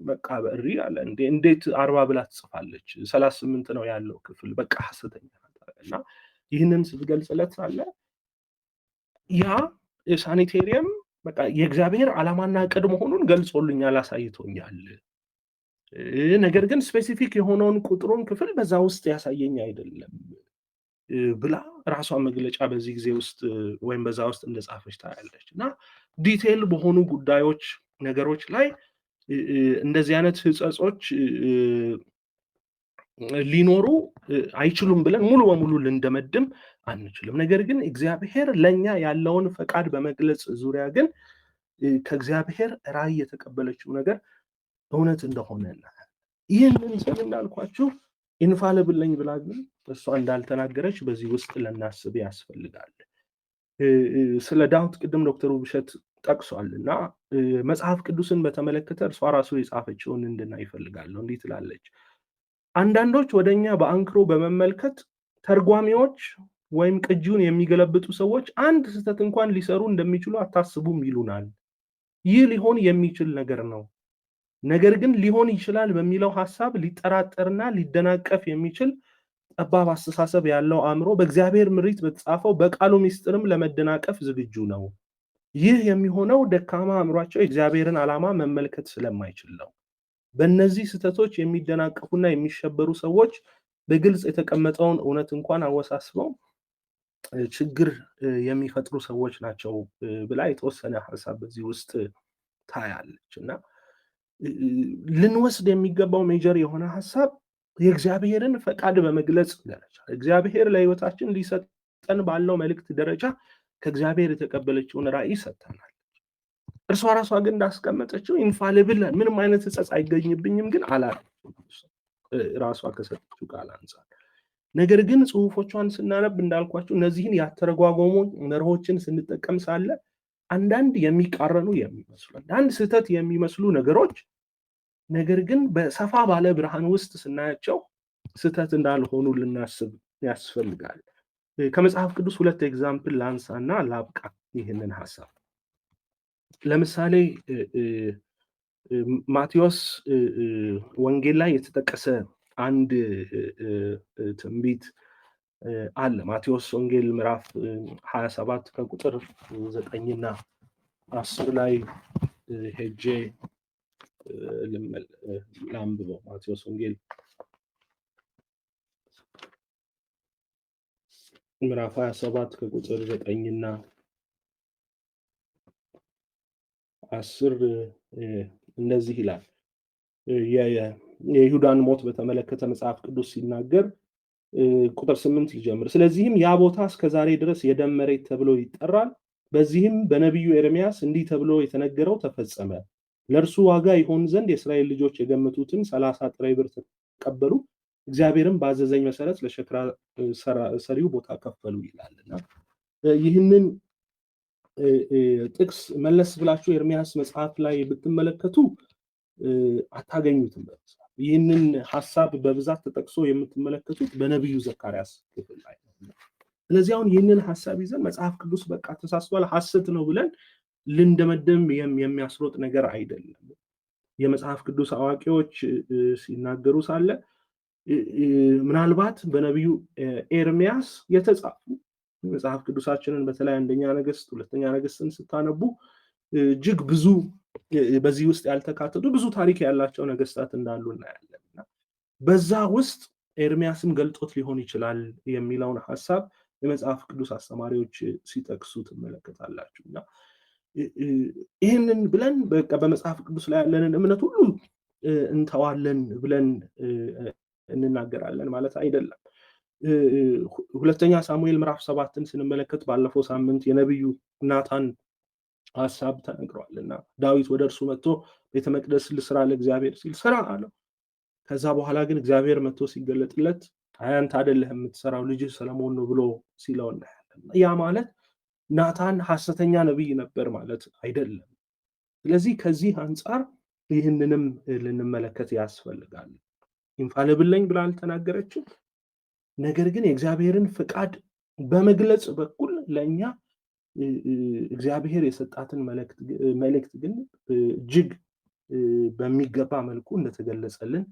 በቃ በሪ አለ እንዴት 40 ብላ ትጽፋለች? 38 ነው ያለው ክፍል በቃ ሐሰተኛ ናት። እና ይህንን ስትገልጽለት ሳለ ያ ሳኒቴሪየም በቃ የእግዚአብሔር ዓላማና ዕቅድ መሆኑን ገልጾልኛል፣ አሳይቶኛል። ነገር ግን ስፔሲፊክ የሆነውን ቁጥሩን ክፍል በዛ ውስጥ ያሳየኝ አይደለም ብላ ራሷ መግለጫ በዚህ ጊዜ ውስጥ ወይም በዛ ውስጥ እንደጻፈች ታያለች። እና ዲቴይል በሆኑ ጉዳዮች ነገሮች ላይ እንደዚህ አይነት ህጸጾች ሊኖሩ አይችሉም ብለን ሙሉ በሙሉ ልንደመድም አንችልም። ነገር ግን እግዚአብሔር ለኛ ያለውን ፈቃድ በመግለጽ ዙሪያ ግን ከእግዚአብሔር ራዕይ የተቀበለችው ነገር እውነት እንደሆነ ይህንን ስል እንዳልኳችሁ ኢንፋሊብል ነኝ ብላ ግን እሷ እንዳልተናገረች በዚህ ውስጥ ልናስብ ያስፈልጋል። ስለ ዳዊት ቅድም ዶክተር ውብሸት ጠቅሷል እና መጽሐፍ ቅዱስን በተመለከተ እርሷ ራሱ የጻፈችውን እንድናይ ይፈልጋለሁ። እንዲህ ትላለች፣ አንዳንዶች ወደኛ በአንክሮ በመመልከት ተርጓሚዎች ወይም ቅጂውን የሚገለብጡ ሰዎች አንድ ስህተት እንኳን ሊሰሩ እንደሚችሉ አታስቡም ይሉናል። ይህ ሊሆን የሚችል ነገር ነው። ነገር ግን ሊሆን ይችላል በሚለው ሐሳብ ሊጠራጠርና ሊደናቀፍ የሚችል ጠባብ አስተሳሰብ ያለው አእምሮ በእግዚአብሔር ምሪት በተጻፈው በቃሉ ምስጢርም ለመደናቀፍ ዝግጁ ነው። ይህ የሚሆነው ደካማ አእምሯቸው የእግዚአብሔርን ዓላማ መመልከት ስለማይችል ነው። በእነዚህ ስህተቶች የሚደናቀፉና የሚሸበሩ ሰዎች በግልጽ የተቀመጠውን እውነት እንኳን አወሳስበው ችግር የሚፈጥሩ ሰዎች ናቸው ብላ የተወሰነ ሐሳብ በዚህ ውስጥ ታያለች። እና ልንወስድ የሚገባው ሜጀር የሆነ ሐሳብ የእግዚአብሔርን ፈቃድ በመግለጽ ደረጃ እግዚአብሔር ለሕይወታችን ሊሰጠን ባለው መልእክት ደረጃ ከእግዚአብሔር የተቀበለችውን ራዕይ ሰጥተናል። እርሷ ራሷ ግን እንዳስቀመጠችው ኢንፋሊብል ምንም አይነት ሕጸጽ አይገኝብኝም ግን አላለችም ራሷ ከሰጠችው ቃል አንጻር። ነገር ግን ጽሁፎቿን ስናነብ እንዳልኳቸው እነዚህን ያተረጓጎሙ መርሆችን ስንጠቀም ሳለ አንዳንድ የሚቃረኑ የሚመስሉ አንዳንድ ስህተት የሚመስሉ ነገሮች ነገር ግን በሰፋ ባለ ብርሃን ውስጥ ስናያቸው ስህተት እንዳልሆኑ ልናስብ ያስፈልጋል። ከመጽሐፍ ቅዱስ ሁለት ኤግዛምፕል ላንሳና ላብቃ ይህንን ሐሳብ። ለምሳሌ ማቴዎስ ወንጌል ላይ የተጠቀሰ አንድ ትንቢት አለ። ማቴዎስ ወንጌል ምዕራፍ 27 ከቁጥር 9 እና 10 ላይ ሄጄ ላንብበው። ማቴዎስ ወንጌል ምዕራፍ 27 ከቁጥር 9 እና 10 እንደዚህ ይላል። የይሁዳን ሞት በተመለከተ መጽሐፍ ቅዱስ ሲናገር ቁጥር 8 ሊጀምር። ስለዚህም ያ ቦታ እስከዛሬ ድረስ የደም መሬት ተብሎ ይጠራል። በዚህም በነቢዩ ኤርምያስ እንዲህ ተብሎ የተነገረው ተፈጸመ። ለእርሱ ዋጋ ይሆን ዘንድ የእስራኤል ልጆች የገመቱትን 30 ጥሬ ብር ተቀበሉ፣ እግዚአብሔርም ባዘዘኝ መሰረት ለሸክላ ሰሪው ቦታ ከፈሉ ይላልና ይህንን ጥቅስ መለስ ብላችሁ ኤርምያስ መጽሐፍ ላይ ብትመለከቱ አታገኙትም። ይህንን ሐሳብ በብዛት ተጠቅሶ የምትመለከቱት በነቢዩ ዘካርያስ ክፍል ላይ ነው። ስለዚህ አሁን ይህንን ሐሳብ ይዘን መጽሐፍ ቅዱስ በቃ ተሳስቷል ሐሰት ነው ብለን ልንደመደም የሚያስሮጥ ነገር አይደለም። የመጽሐፍ ቅዱስ አዋቂዎች ሲናገሩ ሳለ ምናልባት በነቢዩ ኤርምያስ የተጻፉ መጽሐፍ ቅዱሳችንን በተለይ አንደኛ ነገሥት፣ ሁለተኛ ነገሥትን ስታነቡ እጅግ ብዙ በዚህ ውስጥ ያልተካተቱ ብዙ ታሪክ ያላቸው ነገስታት እንዳሉ እናያለን። በዛ ውስጥ ኤርምያስም ገልጦት ሊሆን ይችላል የሚለውን ሐሳብ የመጽሐፍ ቅዱስ አስተማሪዎች ሲጠቅሱ ትመለከታላችሁ። እና ይህንን ብለን በቃ በመጽሐፍ ቅዱስ ላይ ያለንን እምነት ሁሉ እንተዋለን ብለን እንናገራለን ማለት አይደለም። ሁለተኛ ሳሙኤል ምዕራፍ 7ን ስንመለከት ባለፈው ሳምንት የነቢዩ ናታን ሐሳብ ተነግሯልና ዳዊት ወደ እርሱ መጥቶ ቤተ መቅደስ ልስራ ለእግዚአብሔር ሲል ስራ አለው። ከዛ በኋላ ግን እግዚአብሔር መጥቶ ሲገለጥለት አንተ አይደለህም የምትሰራው ልጅህ ሰለሞን ነው ብሎ ሲለው እናያለን። ያ ማለት ናታን ሐሰተኛ ነቢይ ነበር ማለት አይደለም። ስለዚህ ከዚህ አንጻር ይህንንም ልንመለከት ያስፈልጋል። ኢንፋሊብል ነኝ ብላ አልተናገረችም። ነገር ግን የእግዚአብሔርን ፍቃድ በመግለጽ በኩል ለእኛ እግዚአብሔር የሰጣትን መልእክት ግን እጅግ በሚገባ መልኩ እንደተገለጸልን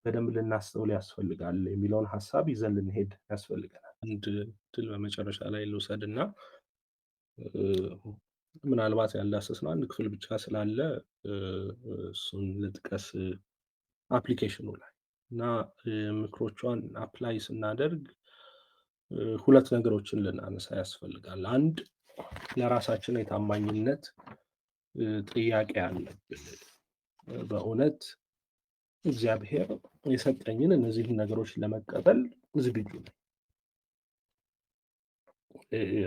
በደንብ ልናስተውል ያስፈልጋል የሚለውን ሐሳብ ይዘን ልንሄድ ያስፈልገናል። አንድ ድል በመጨረሻ ላይ ልውሰድና ምናልባት ያልዳሰስነው አንድ ክፍል ብቻ ስላለ እሱን ልጥቀስ። አፕሊኬሽኑ ላይ እና ምክሮቿን አፕላይ ስናደርግ ሁለት ነገሮችን ልናነሳ ያስፈልጋል። አንድ ለራሳችን የታማኝነት ጥያቄ አለብን። በእውነት እግዚአብሔር የሰጠኝን እነዚህን ነገሮች ለመቀበል ዝግጁ ነኝ?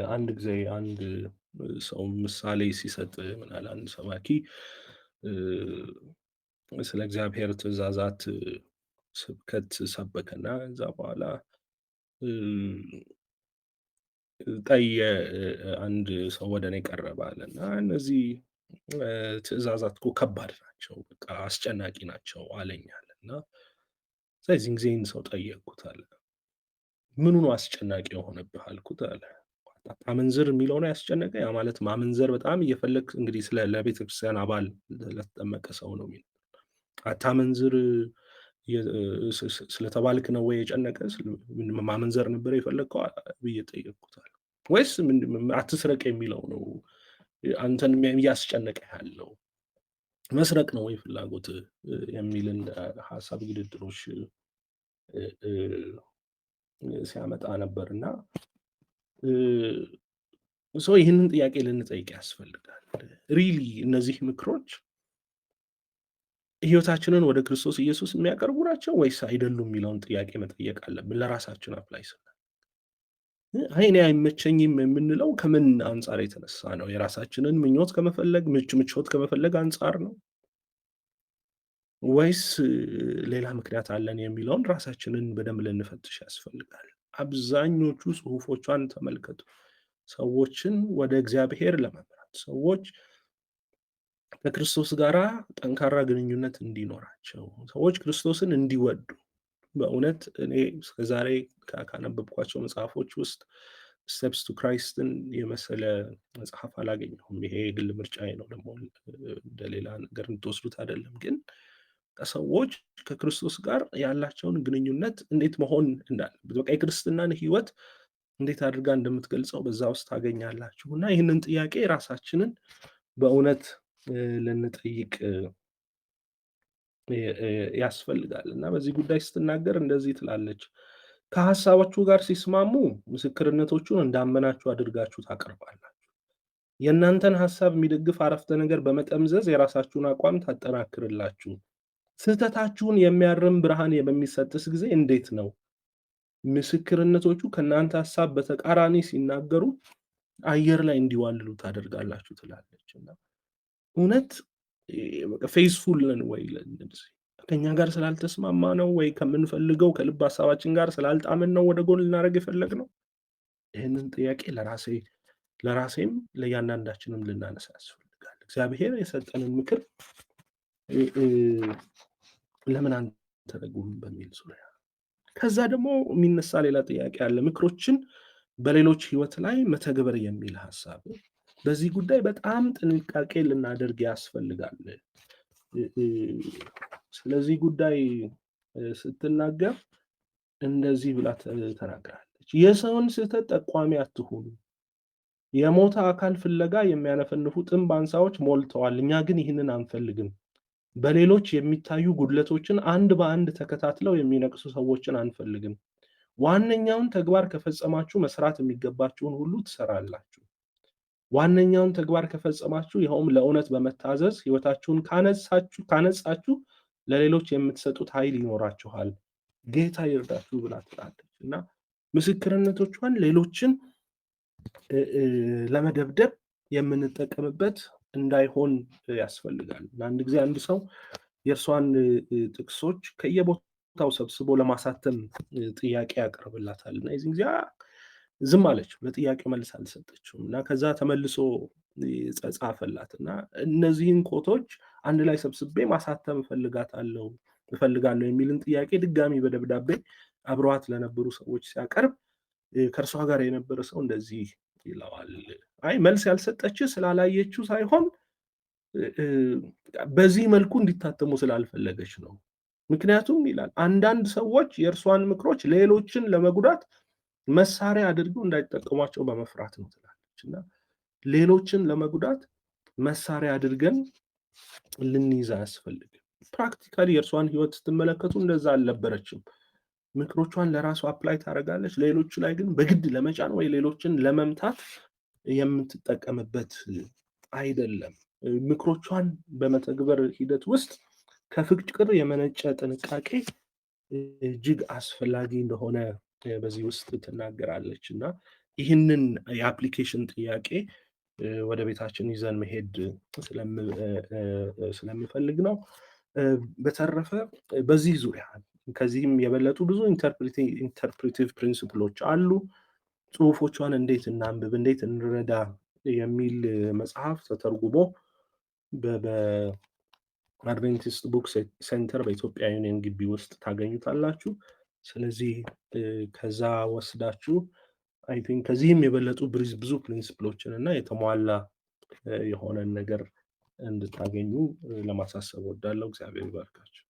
አንድ ጊዜ አንድ ሰው ምሳሌ ሲሰጥ ምናለ አንድ ሰባኪ ስለ እግዚአብሔር ትእዛዛት ስብከት ሰበከና ከዛ በኋላ አንድ ሰው ወደ እኔ ቀረበ አለና እነዚህ ትእዛዛት እኮ ከባድ ናቸው፣ በቃ አስጨናቂ ናቸው አለኛል። እና ስለዚህ ጊዜን ሰው ጠየቅኩት አለ። ምኑ ነው አስጨናቂ የሆነብህ አልኩት አለ። አታመንዝር የሚለው ነው ያስጨነቀ። ያ ማለት ማመንዘር በጣም እየፈለግ እንግዲህ ለቤተ ክርስቲያን አባል ለተጠመቀ ሰው ነው የሚለው። አታመንዝር ስለተባልክ ነው ወይ የጨነቀ? ማመንዘር ነበር የፈለግከው ብዬ ጠየቅኩታል። ወይስ አትስረቅ የሚለው ነው አንተን እያስጨነቀ ያለው? መስረቅ ነው ወይ ፍላጎት የሚልን ሀሳብ ግድድሮች ሲያመጣ ነበርና ሰው ይህንን ጥያቄ ልንጠይቅ ያስፈልጋል። ሪሊ እነዚህ ምክሮች ህይወታችንን ወደ ክርስቶስ ኢየሱስ የሚያቀርቡ ናቸው ወይስ አይደሉም የሚለውን ጥያቄ መጠየቅ አለብን። ለራሳችን አፕላይ እኔ አይመቸኝም የምንለው ከምን አንጻር የተነሳ ነው? የራሳችንን ምኞት ከመፈለግ ምቾት ከመፈለግ አንጻር ነው ወይስ ሌላ ምክንያት አለን የሚለውን ራሳችንን በደንብ ልንፈትሽ ያስፈልጋል። አብዛኞቹ ጽሁፎቿን ተመልከቱ። ሰዎችን ወደ እግዚአብሔር ለመምራት፣ ሰዎች ከክርስቶስ ጋር ጠንካራ ግንኙነት እንዲኖራቸው፣ ሰዎች ክርስቶስን እንዲወዱ። በእውነት እኔ እስከዛሬ ካነበብኳቸው መጽሐፎች ውስጥ ስቴፕስ ቱ ክራይስትን የመሰለ መጽሐፍ አላገኘሁም። ይሄ የግል ምርጫዬ ነው፣ ደግሞ እንደሌላ ነገር እንድትወስዱት አይደለም። ግን ሰዎች ከክርስቶስ ጋር ያላቸውን ግንኙነት እንዴት መሆን እንዳለበት፣ በቃ የክርስትናን ህይወት እንዴት አድርጋ እንደምትገልጸው በዛ ውስጥ ታገኛላችሁ። እና ይህንን ጥያቄ ራሳችንን በእውነት ልንጠይቅ ያስፈልጋል። እና በዚህ ጉዳይ ስትናገር እንደዚህ ትላለች። ከሀሳቦቹ ጋር ሲስማሙ ምስክርነቶቹን እንዳመናችሁ አድርጋችሁ ታቀርባላችሁ። የእናንተን ሀሳብ የሚደግፍ አረፍተ ነገር በመጠምዘዝ የራሳችሁን አቋም ታጠናክርላችሁ። ስህተታችሁን የሚያርም ብርሃን በሚሰጥስ ጊዜ እንዴት ነው ምስክርነቶቹ ከእናንተ ሀሳብ በተቃራኒ ሲናገሩ አየር ላይ እንዲዋልሉ ታደርጋላችሁ ትላለች። እና እውነት ፌስፉል ነን ወይ? ከኛ ጋር ስላልተስማማ ነው ወይ ከምንፈልገው ከልብ ሀሳባችን ጋር ስላልጣምን ነው ወደ ጎን ልናደርግ የፈለግ ነው? ይህንን ጥያቄ ለራሴም ለእያንዳንዳችንም ልናነሳ ያስፈልጋል። እግዚአብሔር የሰጠንን ምክር ለምን አንተረጉም በሚል ዙሪያ። ከዛ ደግሞ የሚነሳ ሌላ ጥያቄ አለ። ምክሮችን በሌሎች ህይወት ላይ መተግበር የሚል ሀሳብ። በዚህ ጉዳይ በጣም ጥንቃቄ ልናደርግ ያስፈልጋል። ስለዚህ ጉዳይ ስትናገር እንደዚህ ብላ ተናግራለች። የሰውን ስህተት ጠቋሚ አትሁኑ። የሞተ አካል ፍለጋ የሚያነፈንፉ ጥንብ አንሳዎች ሞልተዋል። እኛ ግን ይህንን አንፈልግም። በሌሎች የሚታዩ ጉድለቶችን አንድ በአንድ ተከታትለው የሚነቅሱ ሰዎችን አንፈልግም። ዋነኛውን ተግባር ከፈጸማችሁ መስራት የሚገባችሁን ሁሉ ትሰራላችሁ። ዋነኛውን ተግባር ከፈጸማችሁ ይኸውም ለእውነት በመታዘዝ ሕይወታችሁን ካነጻችሁ ለሌሎች የምትሰጡት ኃይል ይኖራችኋል። ጌታ ይርዳችሁ ብላ ትላለች እና ምስክርነቶቿን ሌሎችን ለመደብደብ የምንጠቀምበት እንዳይሆን ያስፈልጋል። አንድ ጊዜ አንድ ሰው የእርሷን ጥቅሶች ከየቦታው ሰብስቦ ለማሳተም ጥያቄ ያቀርብላታል እና የዚህ ጊዜ ዝም አለች። ለጥያቄው መልስ አልሰጠችውም እና ከዛ ተመልሶ ጻፈላት እና እነዚህን ኮቶች አንድ ላይ ሰብስቤ ማሳተም እፈልጋለሁ የሚልን ጥያቄ ድጋሚ በደብዳቤ አብረዋት ለነበሩ ሰዎች ሲያቀርብ ከእርሷ ጋር የነበረ ሰው እንደዚህ ይለዋል። አይ መልስ ያልሰጠች ስላላየችው ሳይሆን በዚህ መልኩ እንዲታተሙ ስላልፈለገች ነው። ምክንያቱም ይላል አንዳንድ ሰዎች የእርሷን ምክሮች ሌሎችን ለመጉዳት መሳሪያ አድርገው እንዳይጠቀሟቸው በመፍራት ነው ትላለች እና ሌሎችን ለመጉዳት መሳሪያ አድርገን ልንይዝ አያስፈልግም። ፕራክቲካሊ የእርሷን ሕይወት ስትመለከቱ እንደዛ አልነበረችም። ምክሮቿን ለራሱ አፕላይ ታደርጋለች፣ ሌሎቹ ላይ ግን በግድ ለመጫን ወይ ሌሎችን ለመምታት የምትጠቀምበት አይደለም። ምክሮቿን በመተግበር ሂደት ውስጥ ከፍቅር የመነጨ ጥንቃቄ እጅግ አስፈላጊ እንደሆነ በዚህ ውስጥ ትናገራለች እና ይህንን የአፕሊኬሽን ጥያቄ ወደ ቤታችን ይዘን መሄድ ስለምፈልግ ነው። በተረፈ በዚህ ዙሪያ ከዚህም የበለጡ ብዙ ኢንተርፕሬቲቭ ፕሪንሲፕሎች አሉ። ጽሁፎቿን እንዴት እናንብብ፣ እንዴት እንረዳ የሚል መጽሐፍ ተተርጉሞ በአድቬንቲስት ቡክ ሴንተር በኢትዮጵያ ዩኒየን ግቢ ውስጥ ታገኙታላችሁ። ስለዚህ ከዛ ወስዳችሁ አይ ቲንክ ከዚህም የበለጡ ብዙ ፕሪንሲፕሎችን እና የተሟላ የሆነን ነገር እንድታገኙ ለማሳሰብ ወዳለው። እግዚአብሔር ይባርካችሁ።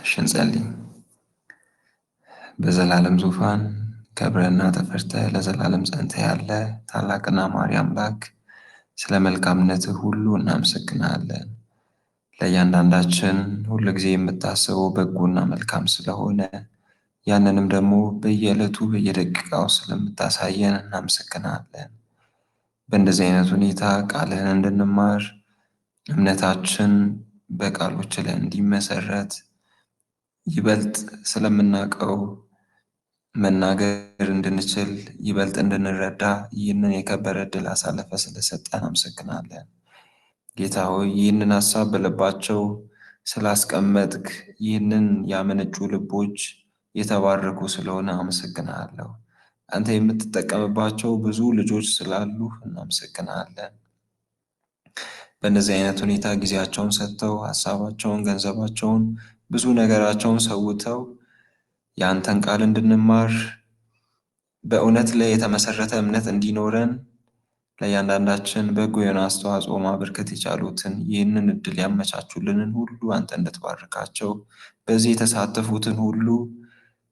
እሺ እንጸልይ። በዘላለም ዙፋን ከብረህና ተፈርተህ ለዘላለም ጸንተህ ያለ ታላቅና መሐሪ አምላክ ስለ መልካምነትህ ሁሉ እናመሰግናለን። ለእያንዳንዳችን ሁሉ ጊዜ የምታስበው በጎና መልካም ስለሆነ ያንንም ደግሞ በየዕለቱ በየደቂቃው ስለምታሳየን እናመሰግናለን። በእንደዚህ አይነት ሁኔታ ቃልህን እንድንማር እምነታችን በቃሎች ላይ እንዲመሰረት ይበልጥ ስለምናውቀው መናገር እንድንችል ይበልጥ እንድንረዳ ይህንን የከበረ ዕድል አሳልፈ ስለሰጠን አመሰግናለን። ጌታ ሆይ ይህንን ሀሳብ በልባቸው ስላስቀመጥክ ይህንን ያመነጩ ልቦች የተባረኩ ስለሆነ አመሰግናለሁ። አንተ የምትጠቀምባቸው ብዙ ልጆች ስላሉ እናመሰግናለን። በእነዚህ አይነት ሁኔታ ጊዜያቸውን ሰጥተው ሀሳባቸውን፣ ገንዘባቸውን፣ ብዙ ነገራቸውን ሰውተው የአንተን ቃል እንድንማር በእውነት ላይ የተመሰረተ እምነት እንዲኖረን ለእያንዳንዳችን በጎ የሆነ አስተዋጽኦ ማበርከት የቻሉትን ይህንን እድል ያመቻቹልንን ሁሉ አንተ እንድትባርካቸው፣ በዚህ የተሳተፉትን ሁሉ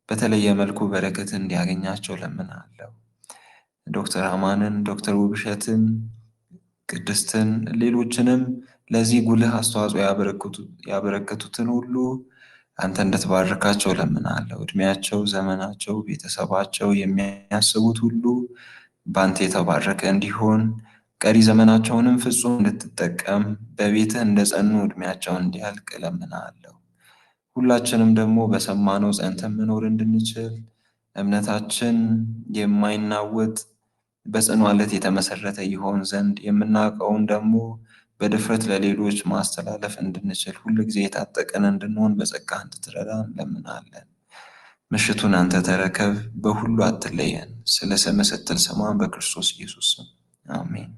በተለየ መልኩ በረከት እንዲያገኛቸው ለምናለሁ። ዶክተር አማንን፣ ዶክተር ውብሸትን፣ ቅድስትን፣ ሌሎችንም ለዚህ ጉልህ አስተዋጽኦ ያበረከቱትን ሁሉ አንተ እንድትባርካቸው ለምናለሁ። እድሜያቸው፣ ዘመናቸው፣ ቤተሰባቸው የሚያስቡት ሁሉ በአንተ የተባረከ እንዲሆን ቀሪ ዘመናቸውንም ፍጹም እንድትጠቀም በቤትህ እንደጸኑ እድሜያቸውን እንዲያልቅ ለምናለሁ። ሁላችንም ደግሞ በሰማነው ጸንተን መኖር እንድንችል እምነታችን የማይናወጥ በጽኑ ዓለት የተመሰረተ ይሆን ዘንድ የምናውቀውን ደግሞ በድፍረት ለሌሎች ማስተላለፍ እንድንችል ሁሉ ጊዜ የታጠቀን እንድንሆን በጸጋ እንድትረዳን እንለምናለን። ምሽቱን አንተ ተረከብ፣ በሁሉ አትለየን። ስለ ስምህ ስትል ስማን፣ በክርስቶስ ኢየሱስ ስም አሜን።